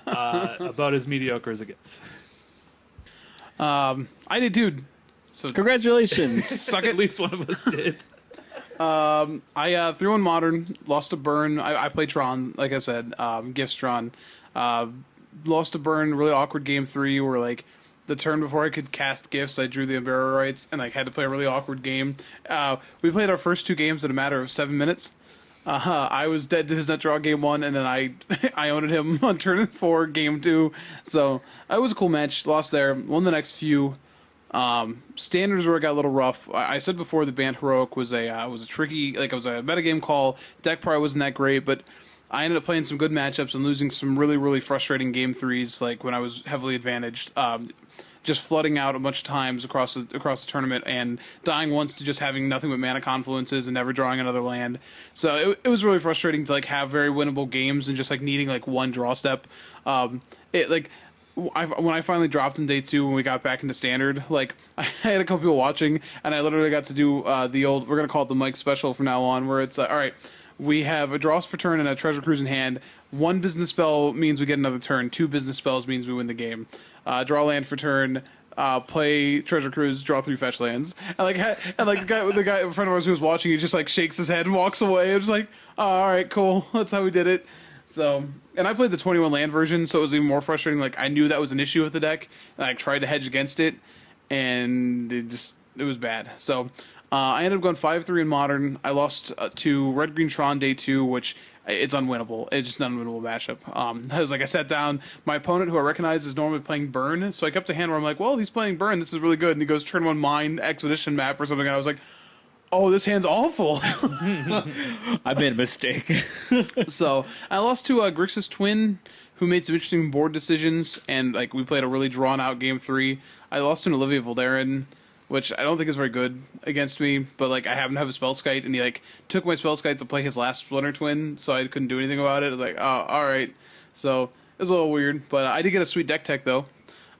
about as mediocre as it gets. I did, dude. So Congratulations. suck At it. least one of us did. I threw in Modern, lost to Burn. I played Tron, like I said, Gifts Tron. Lost to Burn, really awkward game 3 where like the turn before I could cast gifts, I drew the Embarrass rights and like had to play a really awkward game. We played our first 2 games in a matter of 7 minutes. I was dead to his net draw game 1, and then I owned him on turn 4 game 2. So it was a cool match. Lost there. Won the next few. Standards where it got a little rough. I said before the Band Heroic was a tricky, like it was a metagame call. Deck probably wasn't that great, but I ended up playing some good matchups and losing some really, really frustrating game 3s, like when I was heavily advantaged. Just flooding out a bunch of times across the tournament and dying once to just having nothing but mana confluences and never drawing another land. So it was really frustrating to like have very winnable games and just like needing like one draw step. When I finally dropped in day 2 when we got back into standard, like I had a couple people watching and I literally got to do the old, we're gonna call it the Mike special from now on, where it's all right. We have a draws for turn and a treasure cruise in hand. 1 business spell means we get another turn. 2 business spells means we win the game. Draw land for turn. Play treasure cruise. Draw 3 fetch lands. And the guy in front of us who was watching, he just like shakes his head and walks away. It was like, oh, all right, cool. That's how we did it. So, and I played the 21 land version, so it was even more frustrating. Like I knew that was an issue with the deck, and I tried to hedge against it, and it was bad. So. I ended up going 5-3 in Modern. I lost to Red Green Tron day 2, which it's unwinnable. It's just an unwinnable matchup. I sat down. My opponent, who I recognize, is normally playing Burn, so I kept a hand where I'm like, well, if he's playing Burn, this is really good. And he goes turn 1 Mine Expedition map or something, and I was like, oh, this hand's awful. I made a mistake. So I lost to Grixis Twin, who made some interesting board decisions, and like we played a really drawn out game 3. I lost to an Olivia Voldaren, which I don't think is very good against me, but like I happen to have a Spellskite, and he like took my Spellskite to play his last Splinter Twin, so I couldn't do anything about it. I was like, oh, all right. So it was a little weird, but I did get a sweet deck tech though.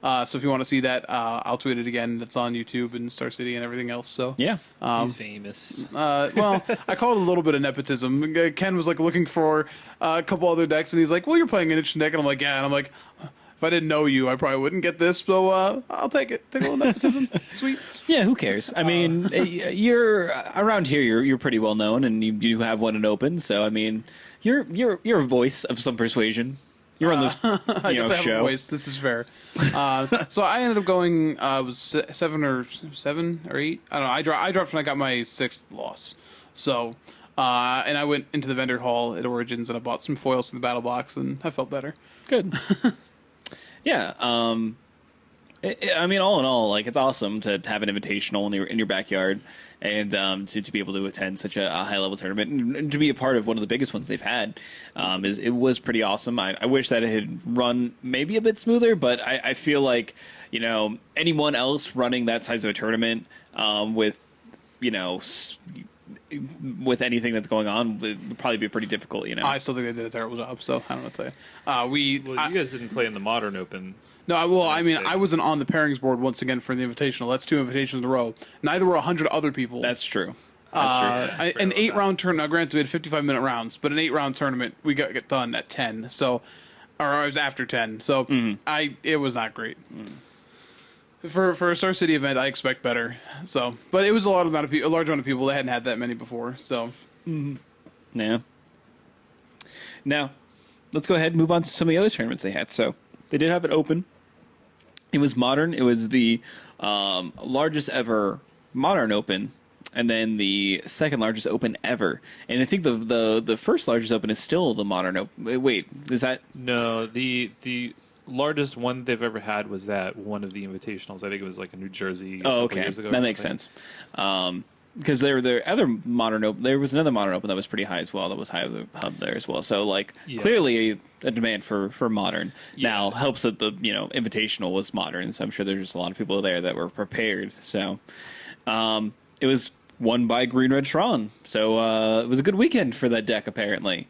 So if you want to see that, I'll tweet it again. It's on YouTube and Star City and everything else. So Yeah. He's famous. well, I call it a little bit of nepotism. Ken was like looking for a couple other decks, and he's like, well, you're playing an interesting deck, and I'm like, yeah, and I'm like, if I didn't know you, I probably wouldn't get this, so I'll take it. Take a little nepotism. Sweet. Yeah, who cares? I mean, you're around here. You're pretty well known, and you have one in open. So I mean, you're a voice of some persuasion. You're on this I guess I have a show. voice. This is fair. So I ended up going it was 7 or 8. I don't know. I dropped when I got my 6th loss. So and I went into the vendor hall at Origins and I bought some foils in the battle box, and I felt better. Good. Yeah. I mean, all in all, like it's awesome to have an invitational in your backyard, and to be able to attend such a high level tournament and to be a part of one of the biggest ones they've had. It was pretty awesome. I wish that it had run maybe a bit smoother, but I feel like anyone else running that size of a tournament with with anything that's going on would probably be pretty difficult. I still think they did a terrible job, so I don't know what to say. You guys didn't play in the Modern Open. No, I wasn't on the pairings board once again for the Invitational. That's 2 invitations in a row. Neither were 100 other people. That's true. An 8-round tournament. Now, granted, we had 55-minute rounds, but an 8-round tournament we got done at 10. So, or it was after 10. So it was not great. For a Star City event, I expect better. So, but it was a large amount of people that hadn't had that many before. So, Yeah. Now, let's go ahead and move on to some of the other tournaments they had. So, they did have it open. It was Modern. It was the largest ever Modern Open, and then the second largest Open ever. And I think the first largest Open is still the Modern Open. Wait, is that? No, the largest one they've ever had was that one of the invitationals. I think it was like in New Jersey. Oh, okay, years ago that makes sense. Because there was another Modern Open that was pretty high as well. That was high of the hub there as well. So clearly a demand for Modern. Yeah. Now helps that the Invitational was Modern. So I'm sure there's just a lot of people there that were prepared. So it was won by Green Red Tron. So it was a good weekend for that deck apparently.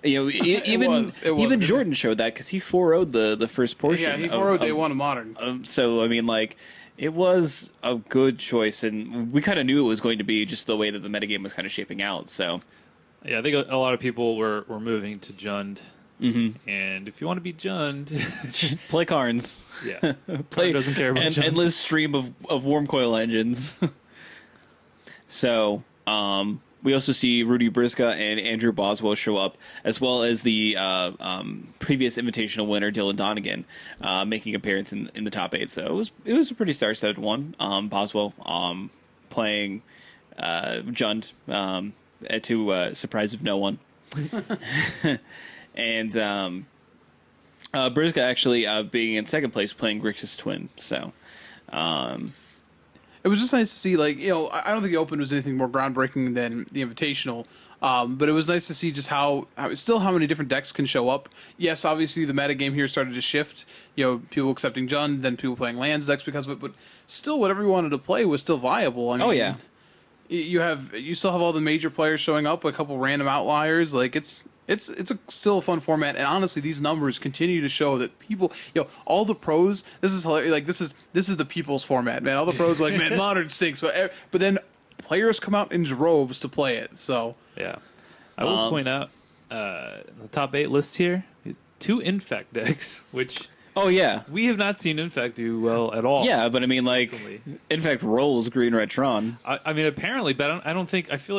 Even Jordan showed that because he 4-0'd the first portion. yeah, he 4-0'd day 1 of Modern. So I mean, like, It was a good choice, and we kind of knew it was going to be just the way that the metagame was kind of shaping out. So, Yeah, I think a lot of people were moving to Jund. Mm-hmm. And if you want to be Jund, play Karns. Yeah. Play doesn't care about an Jund. endless stream of Warm Coil engines. So, we also see Rudy Brisca and Andrew Boswell show up, as well as the previous Invitational winner Dylan Donegan making appearance in the top 8. So it was a pretty star-studded one. Boswell playing Jund to surprise of no one. And Brisca actually being in second place playing Grixis Twin. So it was just nice to see, like, I don't think the Open was anything more groundbreaking than the Invitational. But it was nice to see just how many different decks can show up. Yes, obviously the metagame here started to shift. People accepting Jund, then people playing lands decks because of it. But still, whatever you wanted to play was still viable. I mean, oh yeah, you still have all the major players showing up, a couple random outliers. Like it's still a fun format, and honestly, these numbers continue to show that people, all the pros. This is hilarious. Like this is the people's format, man. All the pros are like, man, Modern stinks, but then players come out in droves to play it. So yeah, I will point out the top 8 list here: 2 Infect decks, which oh yeah, we have not seen Infect do well at all. yeah. But I mean, like, recently. Infect rolls Green Red Tron. I mean, apparently, but I don't think. I feel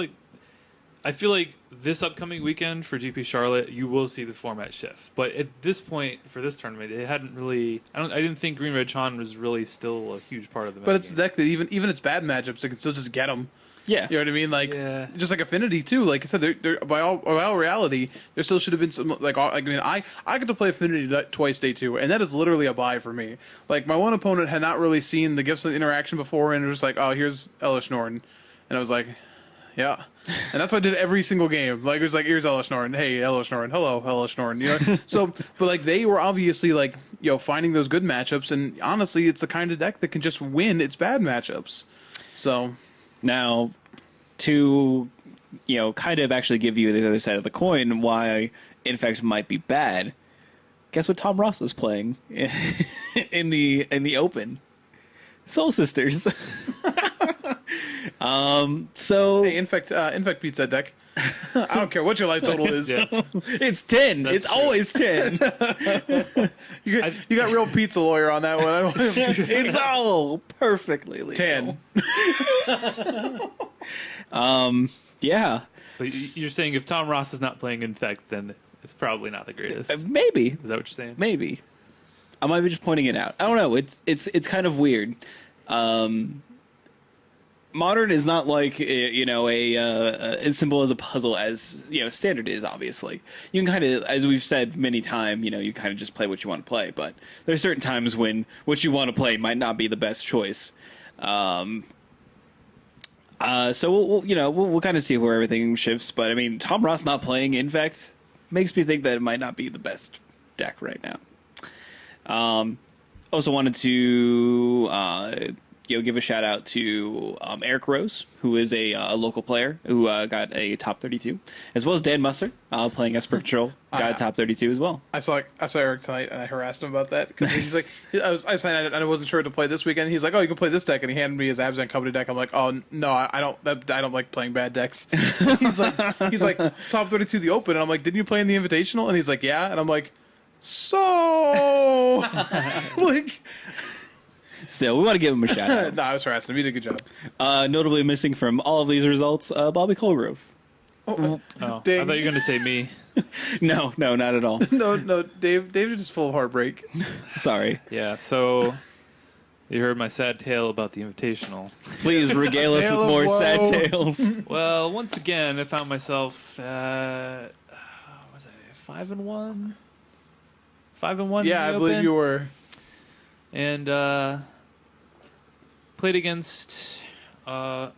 like this upcoming weekend for GP Charlotte, you will see the format shift. But at this point for this tournament, it hadn't really. I didn't think Green Red Tron was really still a huge part of the. But it's the metagame. deck that even its bad matchups, it can still just get them. Yeah, You know what I mean? Like, Yeah. just like Affinity too. Like I said, there by all reality, there still should have been some I get to play Affinity twice day 2, and that is literally a buy for me. Like my one opponent had not really seen the Gifts of Interaction before, and it was just like, oh, here's Elish Norton, and I was like, yeah, and that's what I did every single game. Like it was like, here's Elish Norton, hey Elish Norton, hello Elish Norton, So, but like they were obviously like finding those good matchups, and honestly, it's the kind of deck that can just win its bad matchups. So. Now, to kind of actually give you the other side of the coin, why Infect might be bad. Guess what Tom Ross was playing in the Open? Soul Sisters. So Hey, Infect beats that deck. I don't care what your life total is. Yeah. it's 10. That's It's true. always 10. You got real pizza lawyer on that one. It's all perfectly legal. 10. Yeah. But you're saying if Tom Ross is not playing Infect, then it's probably not the greatest. Maybe. Is that what you're saying? Maybe. I might be just pointing it out. I don't know. It's kind of weird. Modern is not like as simple as a puzzle as Standard is. Obviously, you can kind of, as we've said many times, you kind of just play what you want to play. But there are certain times when what you want to play might not be the best choice. So we'll kind of see where everything shifts. But I mean, Tom Ross not playing Infect makes me think that it might not be the best deck right now. Also wanted to give a shout out to Eric Rose, who is a local player who got a top 32, as well as Dan Musser playing Esper Patrol, got a top 32 as well. I saw Eric tonight, and I harassed him about that because he's like, I signed, and I wasn't sure what to play this weekend. He's like, oh, you can play this deck, and he handed me his Abzan Company deck. I'm like, oh no, I don't like playing bad decks. he's like top 32 the Open, and I'm like, didn't you play in the Invitational? And he's like, yeah, and I'm like, so like. Still, we want to give him a shout out. No, I was harassing him. He did a good job. Notably missing from all of these results, Bobby Colgrove. Oh, I Dang. thought you were going to say me. No, not at all. No, Dave is just full of heartbreak. Sorry. Yeah, so you heard my sad tale about the Invitational. Please regale us Tale with of more woe. sad tales. Well, once again, I found myself, was I 5-1? 5-1? Yeah, I believe you were. And played against Blue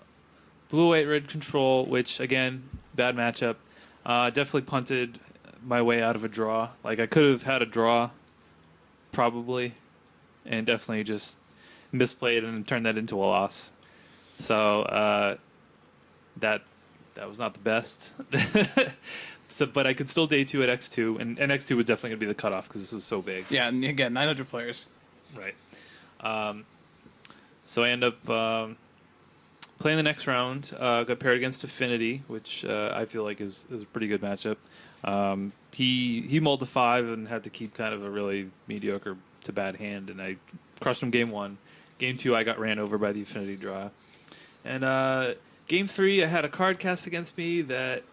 White Red Control, which again, bad matchup. Definitely punted my way out of a draw. Like I could have had a draw, probably, and definitely just misplayed and turned that into a loss. So that was not the best. So, but I could still day 2 at X2, and X2 was definitely going to be the cutoff because this was so big. Yeah, and again, 900 players. Right. So I end up playing the next round. Got paired against Affinity, which I feel like is a pretty good matchup. He mulled to 5 and had to keep kind of a really mediocre to bad hand, and I crushed him game 1. Game 2, I got ran over by the Affinity draw. And game 3, I had a card cast against me that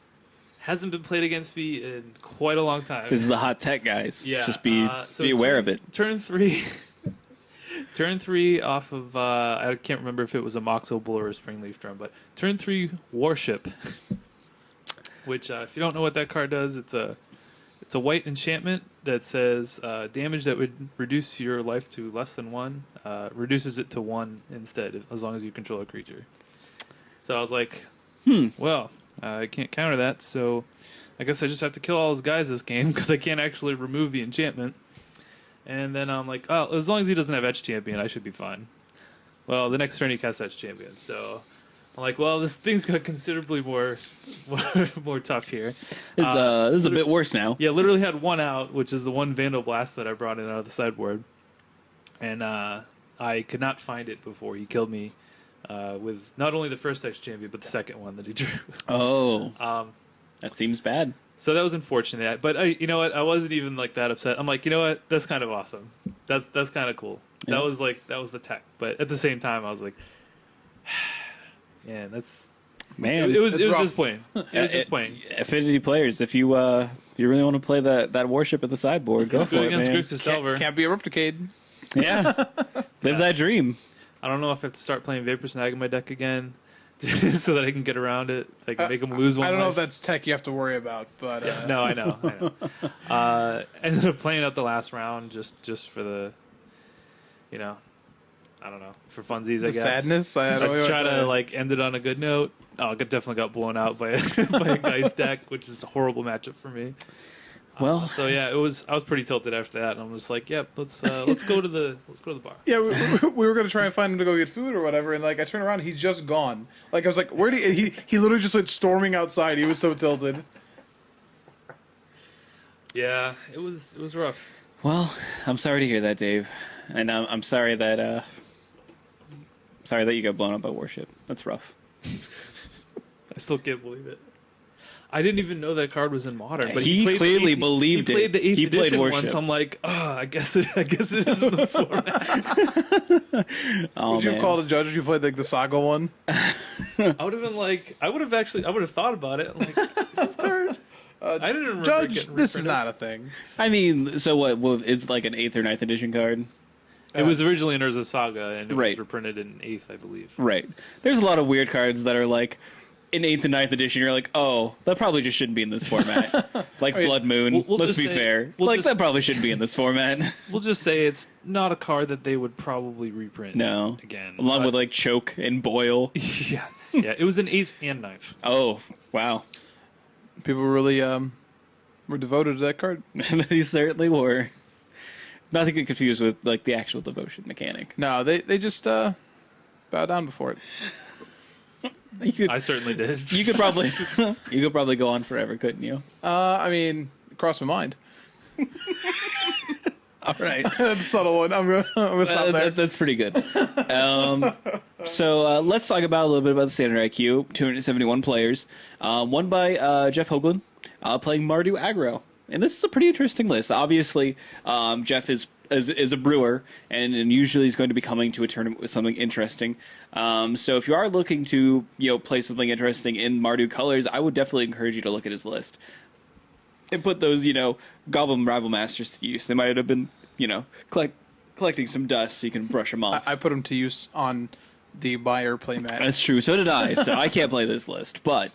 hasn't been played against me in quite a long time. This is the hot tech, guys. Yeah. Just be aware of it. Turn 3. Turn 3 off of, I can't remember if it was a Moxo Bull or a Springleaf Drum, but turn 3 Warship. Which, if you don't know what that card does, it's a white enchantment that says damage that would reduce your life to less than 1, reduces it to 1 instead, as long as you control a creature. So I was like, well, I can't counter that, so I guess I just have to kill all his guys this game because I can't actually remove the enchantment. And then I'm like, oh, as long as he doesn't have Etch Champion, I should be fine. Well, the next turn he casts Etch Champion, so I'm like, well, this thing's got considerably more tough here. This is a bit worse now. Yeah, literally had 1 out, which is the 1 Vandal Blast that I brought in out of the sideboard. And I could not find it before he killed me with not only the first Etch Champion, but the second one that he drew. Oh. That seems bad. So that was unfortunate, but you know what? I wasn't even like that upset. I'm like, you know what? That's kind of awesome. That's kind of cool. Yeah. That was the tech. But at the same time, I was like, man, Man, it was rough. disappointing. It was disappointing. Affinity players, if you really want to play that warship at the sideboard, go for it, against man. Grixis Delver. Can't be a Replicade. Yeah, live that dream. I don't know if I have to start playing Vapor Snag in my deck again so that I can get around it. I can make them lose one. I don't know life. if that's tech you have to worry about, but Yeah, no, I know. Ended up playing out the last round just for the, I don't know, for funsies. the I guess sadness. I don't know try what to like end it on a good note. Oh, I definitely got blown out by a Geist deck, which is a horrible matchup for me. Well, So yeah, I was pretty tilted after that, and I'm just like, yep, let's go to the bar. Yeah, we were gonna try and find him to go get food or whatever, and like I turn around, he's just gone. Like I was like, where did he literally just went storming outside. He was so tilted. Yeah, it was rough. well, I'm sorry to hear that, Dave, and I'm sorry that you got blown up by warship. That's rough. I still can't believe it. I didn't even know that card was in Modern, but He played the clearly eighth- believed he played it. the 8th He played edition Warship. once. I'm like, I guess it is in the format. Oh, Would you man. have called a judge if you played like the Saga one? I would have been like, I would have thought about it. I'm like, is this card? I didn't remember it Judge, getting this is reprinted. not a thing. I mean, so what? Well, it's like an 8th or 9th edition card. It was originally in Urza Saga, and it Right. was reprinted in 8th, I believe. Right. There's a lot of weird cards that are like in 8th and 9th edition. You're like, oh, that probably just shouldn't be in this format. Like mean, Blood Moon. we'll Let's just be say- fair. we'll Like just- that probably shouldn't be in this format. We'll just say it's not a card that they would probably reprint. No. Again. Along But- with like Choke and Boil. yeah. It was in 8th and 9th. Oh, wow. People really were devoted to that card. They certainly were. Not to get confused with like the actual devotion mechanic. No, they just bow down before it. I certainly did. You could probably go on forever, couldn't you? I mean, it crossed my mind. All right. That's a subtle one. I'm gonna stop there. That's pretty good. So let's talk about a little bit about the standard IQ. 271 players, won by Jeff Hoagland, playing Mardu aggro. And this is a pretty interesting list. Obviously, Jeff is a brewer, and usually he's going to be coming to a tournament with something interesting. So if you are looking to play something interesting in Mardu colors, I would definitely encourage you to look at his list and put those Goblin Rival Masters to use. They might have been collecting some dust so you can brush them off. I put them to use on the buyer playmat. That's true. So did I. So I can't play this list, but.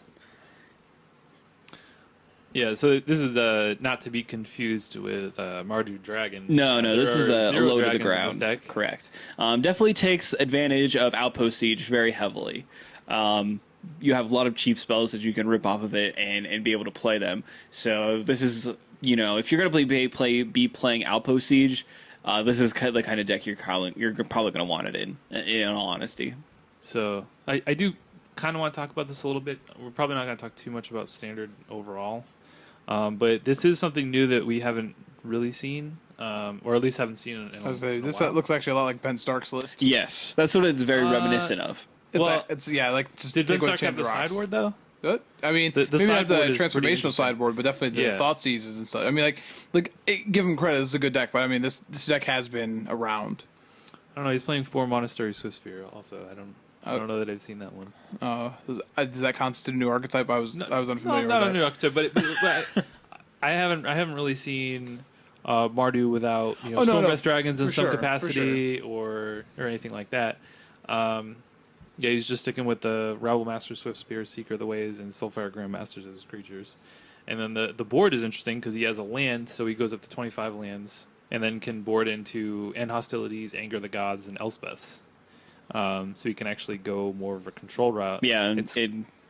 Yeah, so this is not to be confused with Mardu Dragon. No, this is a zero low to the dragons in this ground. deck. Correct. Definitely takes advantage of Outpost Siege very heavily. You have a lot of cheap spells that you can rip off of it and be able to play them. So this is, if you're going to be playing Outpost Siege, this is the kind of deck you're probably going to want it in all honesty. So I do kind of want to talk about this a little bit. We're probably not going to talk too much about Standard overall. But this is something new that we haven't really seen or at least haven't seen it in I was in say, a this while. looks actually a lot like Ben Stark's list. Yes, that's what it's very reminiscent of. It's yeah, like just Did Ben take away Stark have the Chamber Rocks. sideboard though? What? I mean, The maybe not the sideboard is pretty transformational interesting. sideboard, but definitely the Yeah. thought seizes and stuff. I mean, give him credit. This is a good deck, but I mean, this deck has been around. I don't know. He's playing 4 Monastery Swiftspear. Also, I don't know that I've seen that one. Does that constitute a new archetype? I was unfamiliar not with a new archetype, but I haven't really seen Mardu without Oh, no, Stormwrath Dragons in for some sure, capacity or anything like that. Yeah, he's just sticking with the Rabble Master, Swiftspear, Seeker of the Ways, and Soulfire Grandmasters as his creatures. And then the board is interesting because he has a land, so he goes up to 25 lands, and then can board into End Hostilities, Anger the Gods, and Elspeths. So he can actually go more of a control route. Yeah, and It's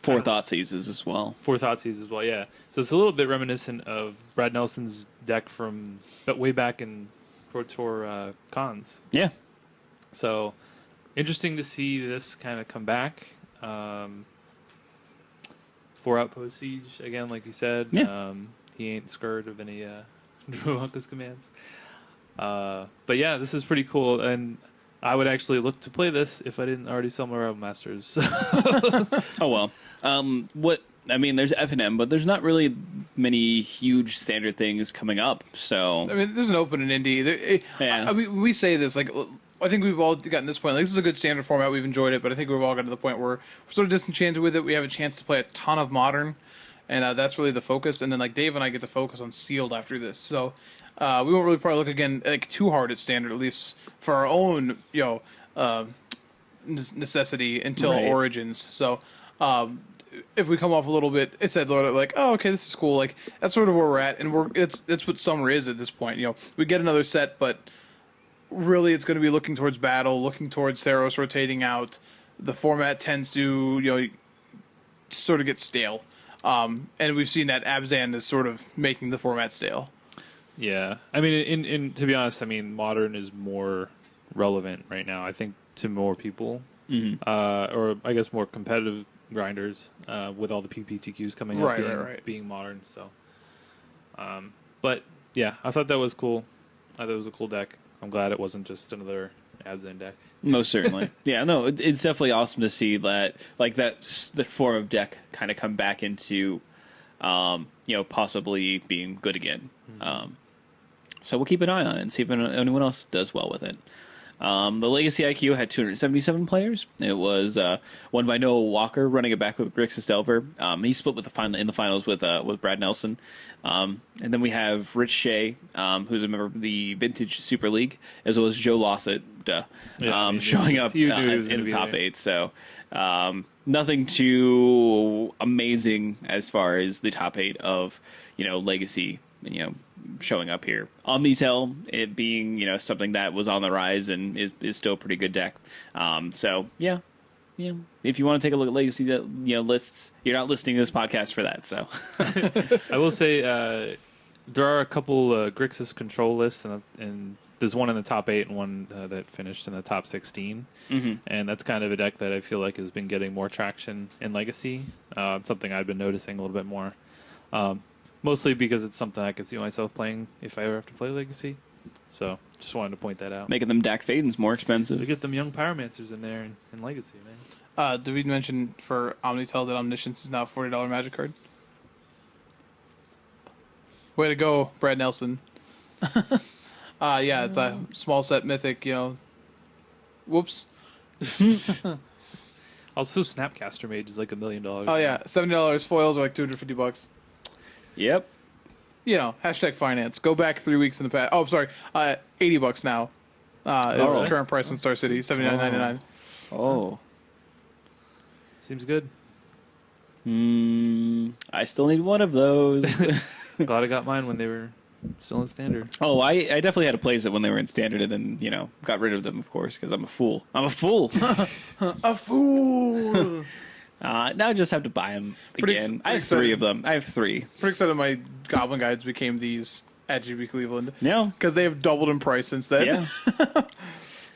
4 thought seizes as well. 4 Thoughtseize as well, yeah. So it's a little bit reminiscent of Brad Nelson's deck from way back in Pro Tour cons. Yeah. So interesting to see this kind of come back. 4 Outpost Siege, again, like you said. Yeah. He ain't scared of any Drew Uncle's commands. But yeah, this is pretty cool, and I would actually look to play this if I didn't already sell my Rebel Masters. Oh well. There's FNM, but there's not really many huge standard things coming up. So I mean, there's an open in Indy. Yeah. I mean, we say this like. I think we've all gotten to this point. Like, this is a good standard format. We've enjoyed it, but I think we've all gotten to the point where we're sort of disenchanted with it. We have a chance to play a ton of Modern, and that's really the focus. And then, like, Dave and I get to focus on Sealed after this. So we won't really probably look again like too hard at Standard, at least for our own necessity until Right. Origins. So if we come off a little bit, it's that like, oh, okay, this is cool. Like, that's sort of where we're at, and that's what Summer is at this point. We get another set, but really it's going to be looking towards battle, looking towards Theros rotating out. The format tends to sort of get stale, and we've seen that Abzan is sort of making the format stale. Yeah, I mean, in to be honest, I mean, Modern is more relevant right now. I think to more people, or I guess more competitive grinders, with all the PPTQs coming up being Modern. So, but yeah, I thought that was cool. I thought it was a cool deck. I'm glad it wasn't just another Abzan deck. most certainly. Yeah, no, it's definitely awesome to see that, like, that form of deck kind of come back into, possibly being good again. So we'll keep an eye on it and see if anyone else does well with it. The Legacy IQ had 277 players. It was won by Noah Walker, running it back with Grixis Delver. He split with in the finals with Brad Nelson. And then we have Rich Shea, who's a member of the Vintage Super League, as well as Joe Lossett, showing up in the top 8. So nothing too amazing as far as the top 8 of Legacy. Showing up here. Omnitel, it being something that was on the rise and is still a pretty good deck. So yeah, if you want to take a look at Legacy lists, you're not listening to this podcast for that. So I will say there are a couple Grixis control lists, and there's one in the top 8 and one that finished in the top 16. And that's kind of a deck that I feel like has been getting more traction in Legacy. Something I've been noticing a little bit more. Mostly because it's something I could see myself playing if I ever have to play Legacy. So, just wanted to point that out. making them Dak Fadens more expensive. We get them young Pyromancers in there in Legacy, man. Did we mention for Omnitel that Omniscience is now a $40 Magic card? Way to go, Brad Nelson. Yeah, it's a small set mythic, Whoops. Also, Snapcaster Mage is like $1 million. Oh, yeah, $70 foils are like $250. Yep. Hashtag finance. Go back 3 weeks in the past. Oh, I'm sorry. $80 now. Is the really? current price in Star City. $79.99. Oh. Seems good. I still need one of those. Glad I got mine when they were still in Standard. Oh, I definitely had to place it when they were in Standard, and then got rid of them, of course, because I'm a fool. A fool. Now I just have to buy them again. I have 3 of them. I have 3. Pretty excited my Goblin Guides became these at GB Cleveland. Yeah. Because they have doubled in price since then.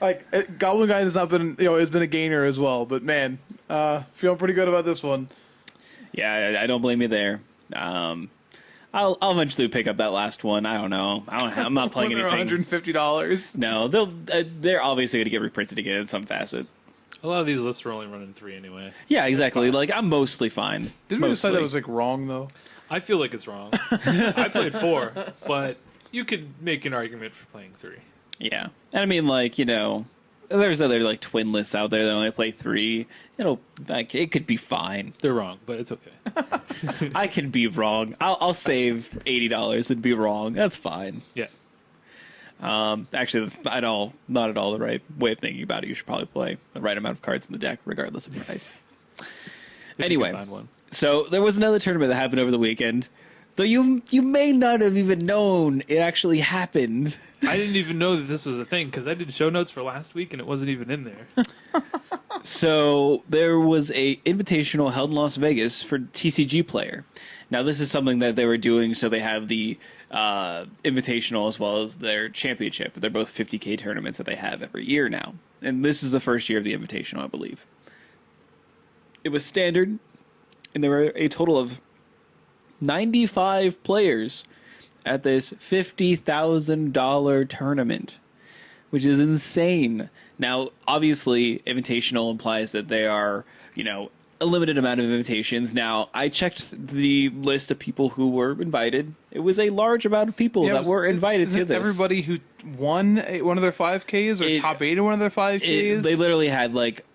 Yeah. Goblin Guide has not been, has been a gainer as well. But man, feeling pretty good about this one. Yeah, I don't blame you there. I'll eventually pick up that last one. I don't know. I'm not playing When they're anything. $150. No, they're obviously going to get reprinted again in some facet. A lot of these lists are only running 3 anyway. Yeah, exactly. Like, I'm mostly fine. Didn't we decide Mostly. that was like wrong though? I feel like it's wrong. I played 4, but you could make an argument for playing 3. Yeah, and I mean, like, there's other like twin lists out there that only play 3. It could be fine. They're wrong, but it's okay. I can be wrong. I'll save $80 and be wrong. That's fine. Yeah. Actually, that's not at all the right way of thinking about it. You should probably play the right amount of cards in the deck, regardless of price. If you Anyway, can find one. so there was another tournament that happened over the weekend, though you may not have even known it actually happened. I didn't even know that this was a thing because I did show notes for last week and it wasn't even in there. So there was a invitational held in Las Vegas for TCG player. Now this is something that they were doing, so they have the invitational as well as their championship. They're both 50K tournaments that they have every year now, and this is the first year of the invitational, I believe. It was standard, and there were a total of 95 players at this $50,000 tournament, which is insane. Now, obviously, invitational implies that they are, a limited amount of invitations. Now, I checked the list of people who were invited. It was a large amount of people that were invited to this. Everybody who won one of their 5Ks or top 8 in one of their 5Ks? They literally had, like,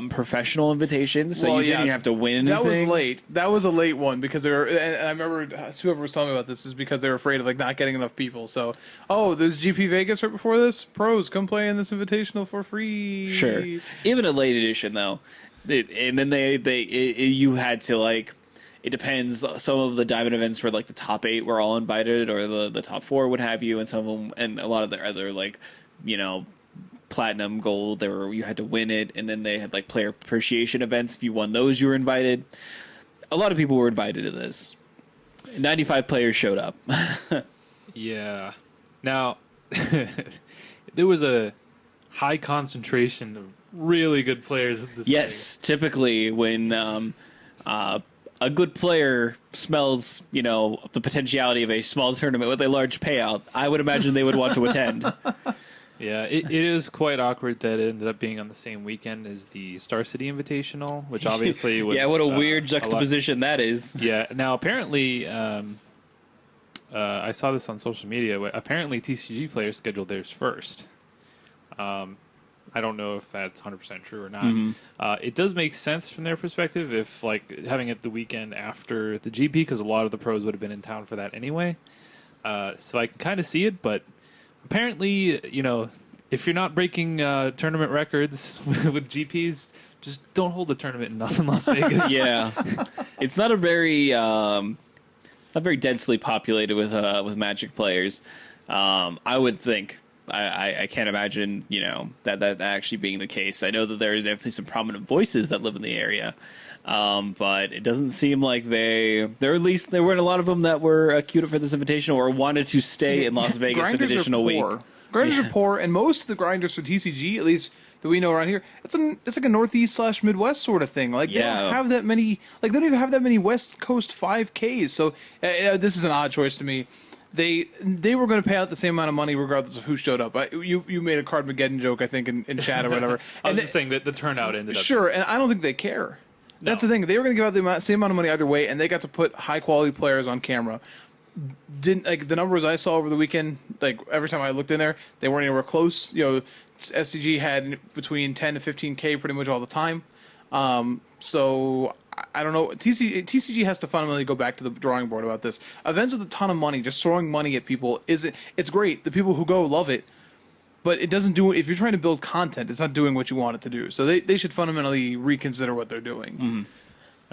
professional invitations, so you didn't have to win anything. That was late. That was a late one because they were, and I remember whoever was telling me about this is because they were afraid of like not getting enough people. So, there's GP Vegas right before this. Pros, come play in this invitational for free. Sure. Even a late edition though, and then you had to like. It depends. Some of the diamond events were like the top 8 were all invited, or the top 4 would have you, and some of them, and a lot of the other like, platinum, gold, you had to win it, and then they had like player appreciation events. If you won those, you were invited. A lot of people were invited to this. 95 players showed up. Yeah. Now, there was a high concentration of really good players at this Yes, typically when a good player smells, the potentiality of a small tournament with a large payout, I would imagine they would want to attend. Yeah, it is quite awkward that it ended up being on the same weekend as the Star City Invitational, which obviously was... Yeah, what a weird juxtaposition that is. Yeah, now apparently, I saw this on social media, but apparently TCG players scheduled theirs first. I don't know if that's 100% true or not. Mm-hmm. It does make sense from their perspective if, like, having it the weekend after the GP, because a lot of the pros would have been in town for that anyway. So I can kind of see it, but... Apparently, if you're not breaking tournament records with GPs, just don't hold a tournament in Las Vegas. Yeah, it's not a very densely populated with Magic players. I would think. I can't imagine that actually being the case. I know that there are definitely some prominent voices that live in the area. But it doesn't seem like there weren't a lot of them that were queued up for this invitational or wanted to stay in Las Vegas an additional week. Grinders are poor, and most of the grinders for TCG, at least that we know around here, it's like a Northeast/Midwest sort of thing. Like they don't have that many. Like they don't even have that many West Coast 5Ks. So this is an odd choice to me. They were going to pay out the same amount of money regardless of who showed up. You made a Cardmageddon joke, I think, in chat or whatever. I was just saying that the turnout ended up. Sure, and I don't think they care. That's the thing. They were going to give out the same amount of money either way, and they got to put high quality players on camera. Didn't like the numbers I saw over the weekend. Like every time I looked in there, they weren't anywhere close. SCG had between 10 to 15K pretty much all the time. So I don't know. TCG has to fundamentally go back to the drawing board about this. Events with a ton of money, just throwing money at people it's great. The people who go love it. But it doesn't do. If you're trying to build content, it's not doing what you want it to do. So they should fundamentally reconsider what they're doing. Mm-hmm.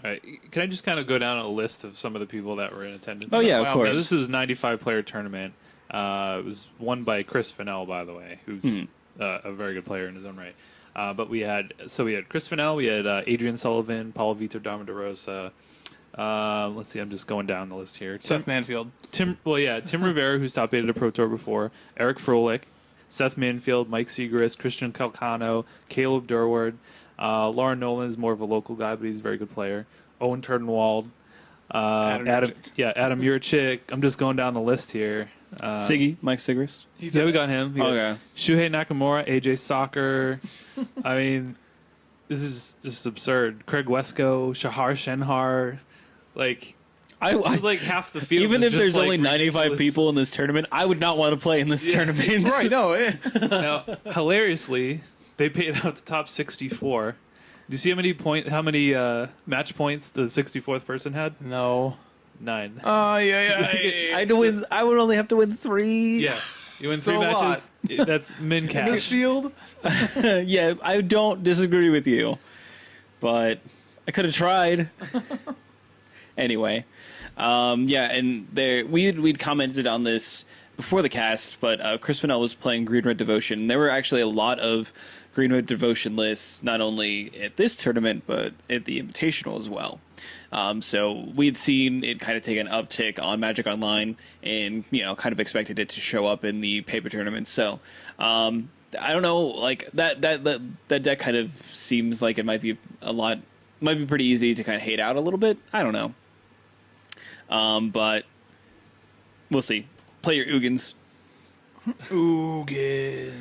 All right, can I just kind of go down a list of some of the people that were in attendance? Oh yeah, of course. Now, this is a 95-player tournament. It was won by Chris Fennell, by the way, who's a very good player in his own right. But we had Chris Fennell, we had Adrian Sullivan, Paulo Vitor Damarosa. Let's see, I'm just going down the list here. Seth Manfield, Tim Rivera, who's top 8 at a Pro Tour before, Eric Froelich, Seth Manfield, Mike Segrist, Christian Calcano, Caleb Durward. Lauren Nolan is more of a local guy, but he's a very good player. Owen Turdenwald, Adam Yurchik. I'm just going down the list here. Siggy, Mike Sigris. Yeah, we got him. Okay. Shuhei Nakamura, AJ Soccer. I mean, this is just absurd. Craig Wesco, Shahar Shenhar. Like, like half the field. Even is if just, there's like, only 95 ridiculous. people in this tournament, I would not want to play in this tournament. Right? No. Now, hilariously, they paid out the top 64. Do you see how many match points the 64th person had? No. 9. Yeah. I would only have to win 3. Yeah. You win Still 3 a matches. That's min In this cash. field. Yeah, I don't disagree with you, but I could have tried. Anyway, yeah, and we'd commented on this before the cast, but Chris Fennell was playing Green Red Devotion. There were actually a lot of Green Red Devotion lists, not only at this tournament, but at the Invitational as well. So we'd seen it kind of take an uptick on Magic Online and, kind of expected it to show up in the paper tournament. So, I don't know, like that deck kind of seems like it might be pretty easy to kind of hate out a little bit. I don't know. But we'll see. Play your Ugins. Ugin.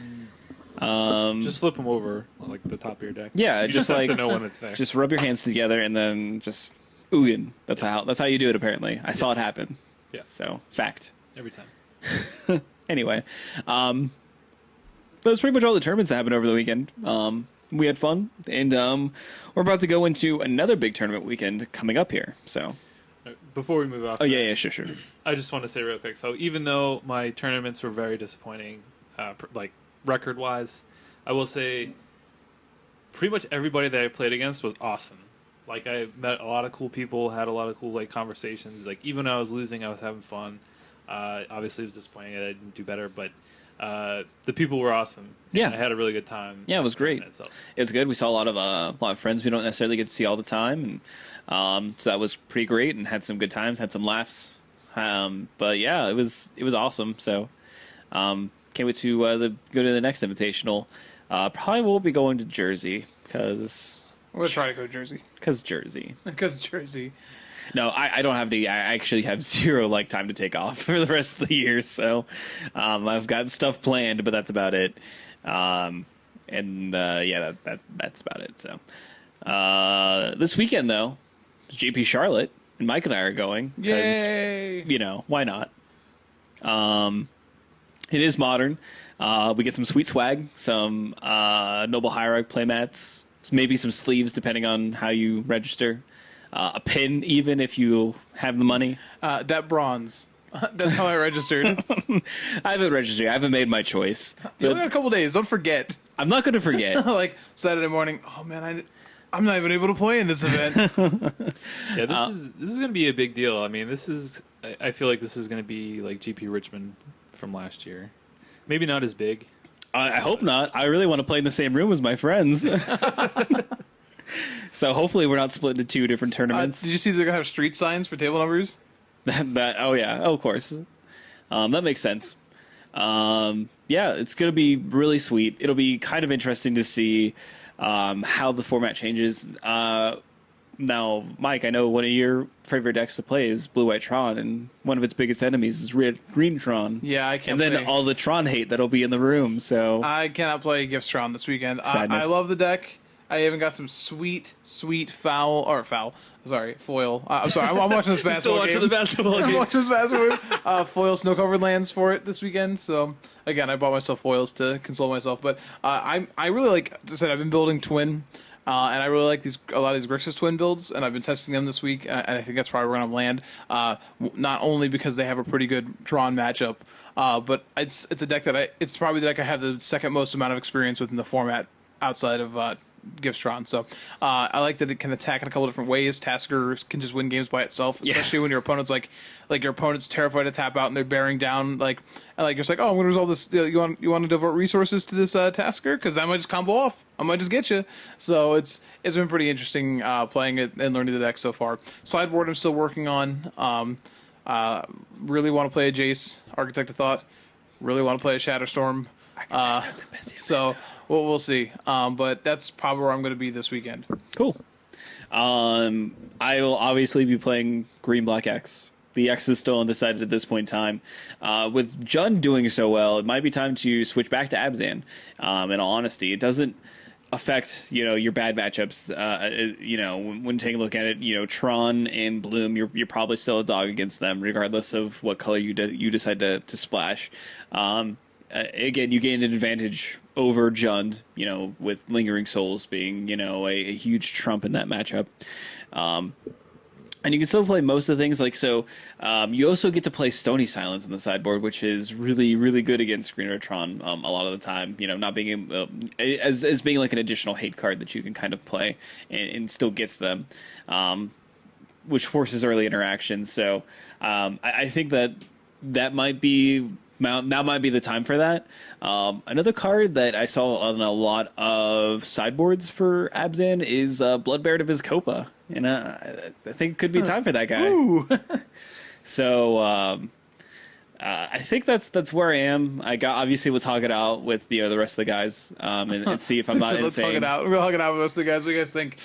Just flip them over like the top of your deck. Yeah, You just have like to know when it's there. just rub your hands together and then just Ugin. That's how you do it. Apparently, I saw it happen. Yeah. So fact. Every time. Anyway, that's pretty much all the tournaments that happened over the weekend. We had fun, and we're about to go into another big tournament weekend coming up here. So, Before we move off, sure. I just want to say real quick. So even though my tournaments were very disappointing, like record-wise, I will say pretty much everybody that I played against was awesome. Like I met a lot of cool people, had a lot of cool like conversations. Like even when I was losing, I was having fun. Obviously, it was disappointing that I didn't do better, but the people were awesome. Yeah. I had a really good time. Yeah, it was great. Itself. It was good. We saw a lot of friends we don't necessarily get to see all the time, and so that was pretty great. And had some good times, had some laughs. But yeah, it was awesome. So can't wait to go to the next invitational. Probably won't be going to Jersey because I'm gonna try to go Jersey. Jersey. Because Jersey. No, I don't have to. I actually have zero time to take off for the rest of the year. So I've got stuff planned, but that's about it. That's about it. So this weekend though, GP Charlotte and Mike and I are going. Yay! Why not? It is modern. We get some sweet swag, some Noble Hierarch playmats, maybe some sleeves depending on how you register. A pin, even if you have the money. That bronze. That's how I registered. I haven't registered. I haven't made my choice. You only got a couple days. Don't forget. I'm not going to forget. Like Saturday morning. Oh man, I'm not even able to play in this event. Yeah, this is going to be a big deal. I mean, I feel like this is going to be like GP Richmond from last year. Maybe not as big. I hope not. I really want to play in the same room as my friends. So hopefully we're not split into 2 different tournaments. Did you see they're gonna have street signs for table numbers? Of course. That makes sense. Yeah, it's gonna be really sweet. It'll be kind of interesting to see how the format changes. Now, Mike, I know one of your favorite decks to play is Blue White Tron, and one of its biggest enemies is Red Green Tron. Yeah, I can't. And then all the Tron hate that'll be in the room. So I cannot play Gift Tron this weekend. Sadness. I love the deck. I even got some sweet foil. I'm sorry, I'm watching this basketball Still watching game. the basketball I'm game. watching this basketball game. Foil snow-covered lands for it this weekend. So again, I bought myself foils to console myself. But I really like. As I said, I've been building twin, and I really like a lot of these Grixis twin builds, and I've been testing them this week. And I think that's probably where I'm land. Not only because they have a pretty good drawn matchup, but it's a deck that it's probably the deck I have the second most amount of experience with in the format outside of Giftstron. So I like that it can attack in a couple different ways. Tasker can just win games by itself, especially when your opponent's like your opponent's terrified to tap out and they're bearing down you're just like, oh, I'm gonna resolve this. You want to devote resources to this Tasker because I might just combo off. I might just get you. So it's been pretty interesting playing it and learning the deck so far. Sideboard I'm still working on. Really want to play a Jace, Architect of Thought. Really want to play a Shatterstorm. So we'll see. But that's probably where I'm going to be this weekend. cool. I will obviously be playing Green Black X. The X is still undecided at this point in time. With Jund doing so well, it might be time to switch back to Abzan. In all honesty, it doesn't affect your bad matchups. When taking a look at it, Tron and Bloom, you're probably still a dog against them, regardless of what color you decide to splash. Again, you gained an advantage over Jund, with Lingering Souls being a huge trump in that matchup. And you can still play most of the things you also get to play Stony Silence in the sideboard, which is really, really good against Green or Tron a lot of the time. Not being as being like an additional hate card that you can kind of play and still gets them, which forces early interactions. So I think that might be. Now might be the time for that. Another card that I saw on a lot of sideboards for Abzan is Bloodbear to Vizkopa. And I think it could be time for that guy. So I think that's where I am. Obviously we'll talk it out with the rest of the guys and see if I'm not Let's insane. talk it out. We'll talk it out with the rest of the guys. What do you guys think?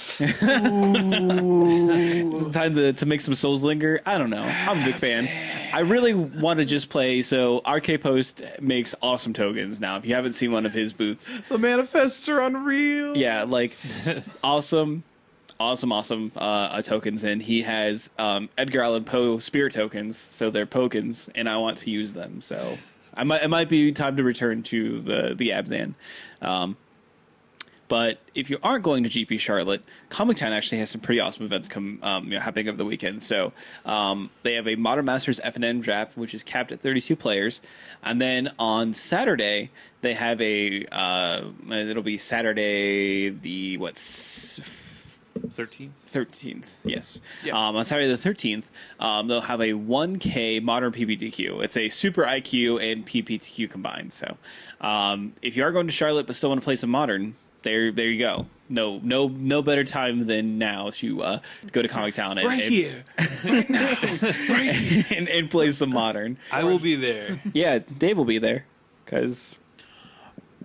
It's time to make some Souls Linger. I don't know. I'm a big fan. I really want to just play. So RK Post makes awesome tokens now. If you haven't seen one of his booths, The manifests are unreal. yeah, awesome tokens, and he has Edgar Allan Poe spirit tokens, so they're Pokens, and I want to use them. So it might be time to return to the Abzan. But if you aren't going to GP Charlotte, Comic Town actually has some pretty awesome events happening over the weekend. So they have a Modern Masters FNM draft, which is capped at 32 players. And then on Saturday, they have it'll be Saturday the 13th, yes. Yeah. On Saturday the 13th, they'll have a 1K Modern PPTQ. It's a Super IQ and PPTQ combined. So if you are going to Charlotte but still want to play some Modern, there you go. No better time than now to go to Comic Town and Here, right now, right here. and play some Modern. I will be there. Yeah, Dave will be there because.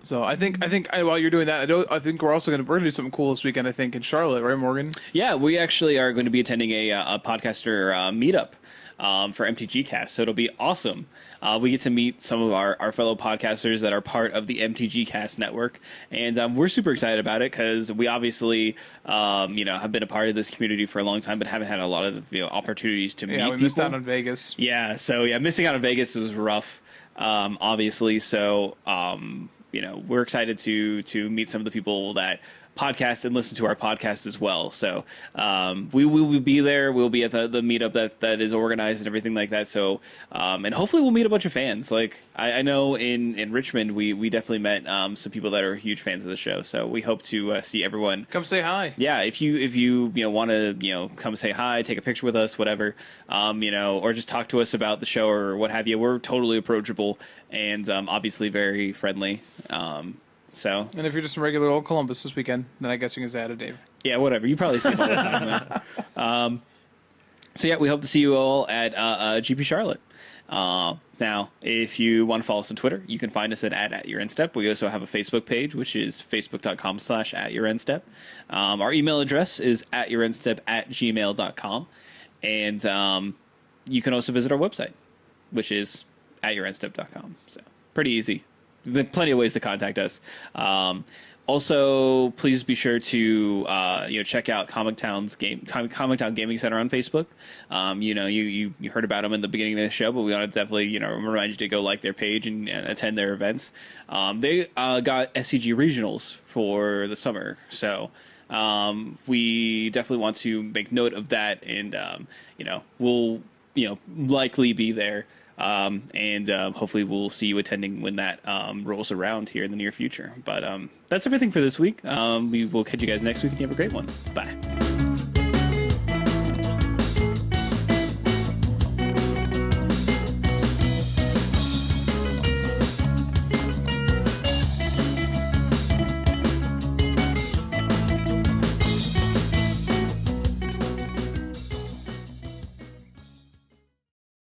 So I think while you're doing that, I think we're also gonna do something cool this weekend. I think in Charlotte, right, Morgan? Yeah, we actually are going to be attending a podcaster meetup for MTG Cast, so it'll be awesome. We get to meet some of our fellow podcasters that are part of the MTG Cast network, and we're super excited about it because we obviously have been a part of this community for a long time, but haven't had a lot of opportunities to meet people. Yeah, we missed out on Vegas. Yeah, so missing out on Vegas was rough, obviously. So we're excited to meet some of the people that podcast and listen to our podcast as well. So we will be there. We'll be at the meetup that is organized and everything like that. So and hopefully we'll meet a bunch of fans. Like I know in Richmond we definitely met some people that are huge fans of the show. So we hope to see everyone. Come say hi. Yeah, if you want to come say hi, take a picture with us, whatever, or just talk to us about the show or what have you. We're totally approachable and obviously very friendly. So, and if you're just a regular old Columbus this weekend, then I guess you can say hi to Dave. Yeah, whatever. You probably see it all the time. So yeah, we hope to see you all at GP Charlotte. Now, if you want to follow us on Twitter, you can find us at Your Instep. We also have a Facebook page, which is facebook.com/@YourInstep. Our email address is @YourInstep@gmail.com. And you can also visit our website, which is @YourInstep.com. So pretty easy. There are plenty of ways to contact us. Also, please be sure to check out Comic Town Gaming Center on Facebook. You heard about them in the beginning of the show, but we want to definitely remind you to go like their page and attend their events. They got SCG regionals for the summer, so we definitely want to make note of that, and we'll likely be there. And hopefully we'll see you attending when that rolls around here in the near future. But that's everything for this week. We will catch you guys next week, and you have a great one. Bye.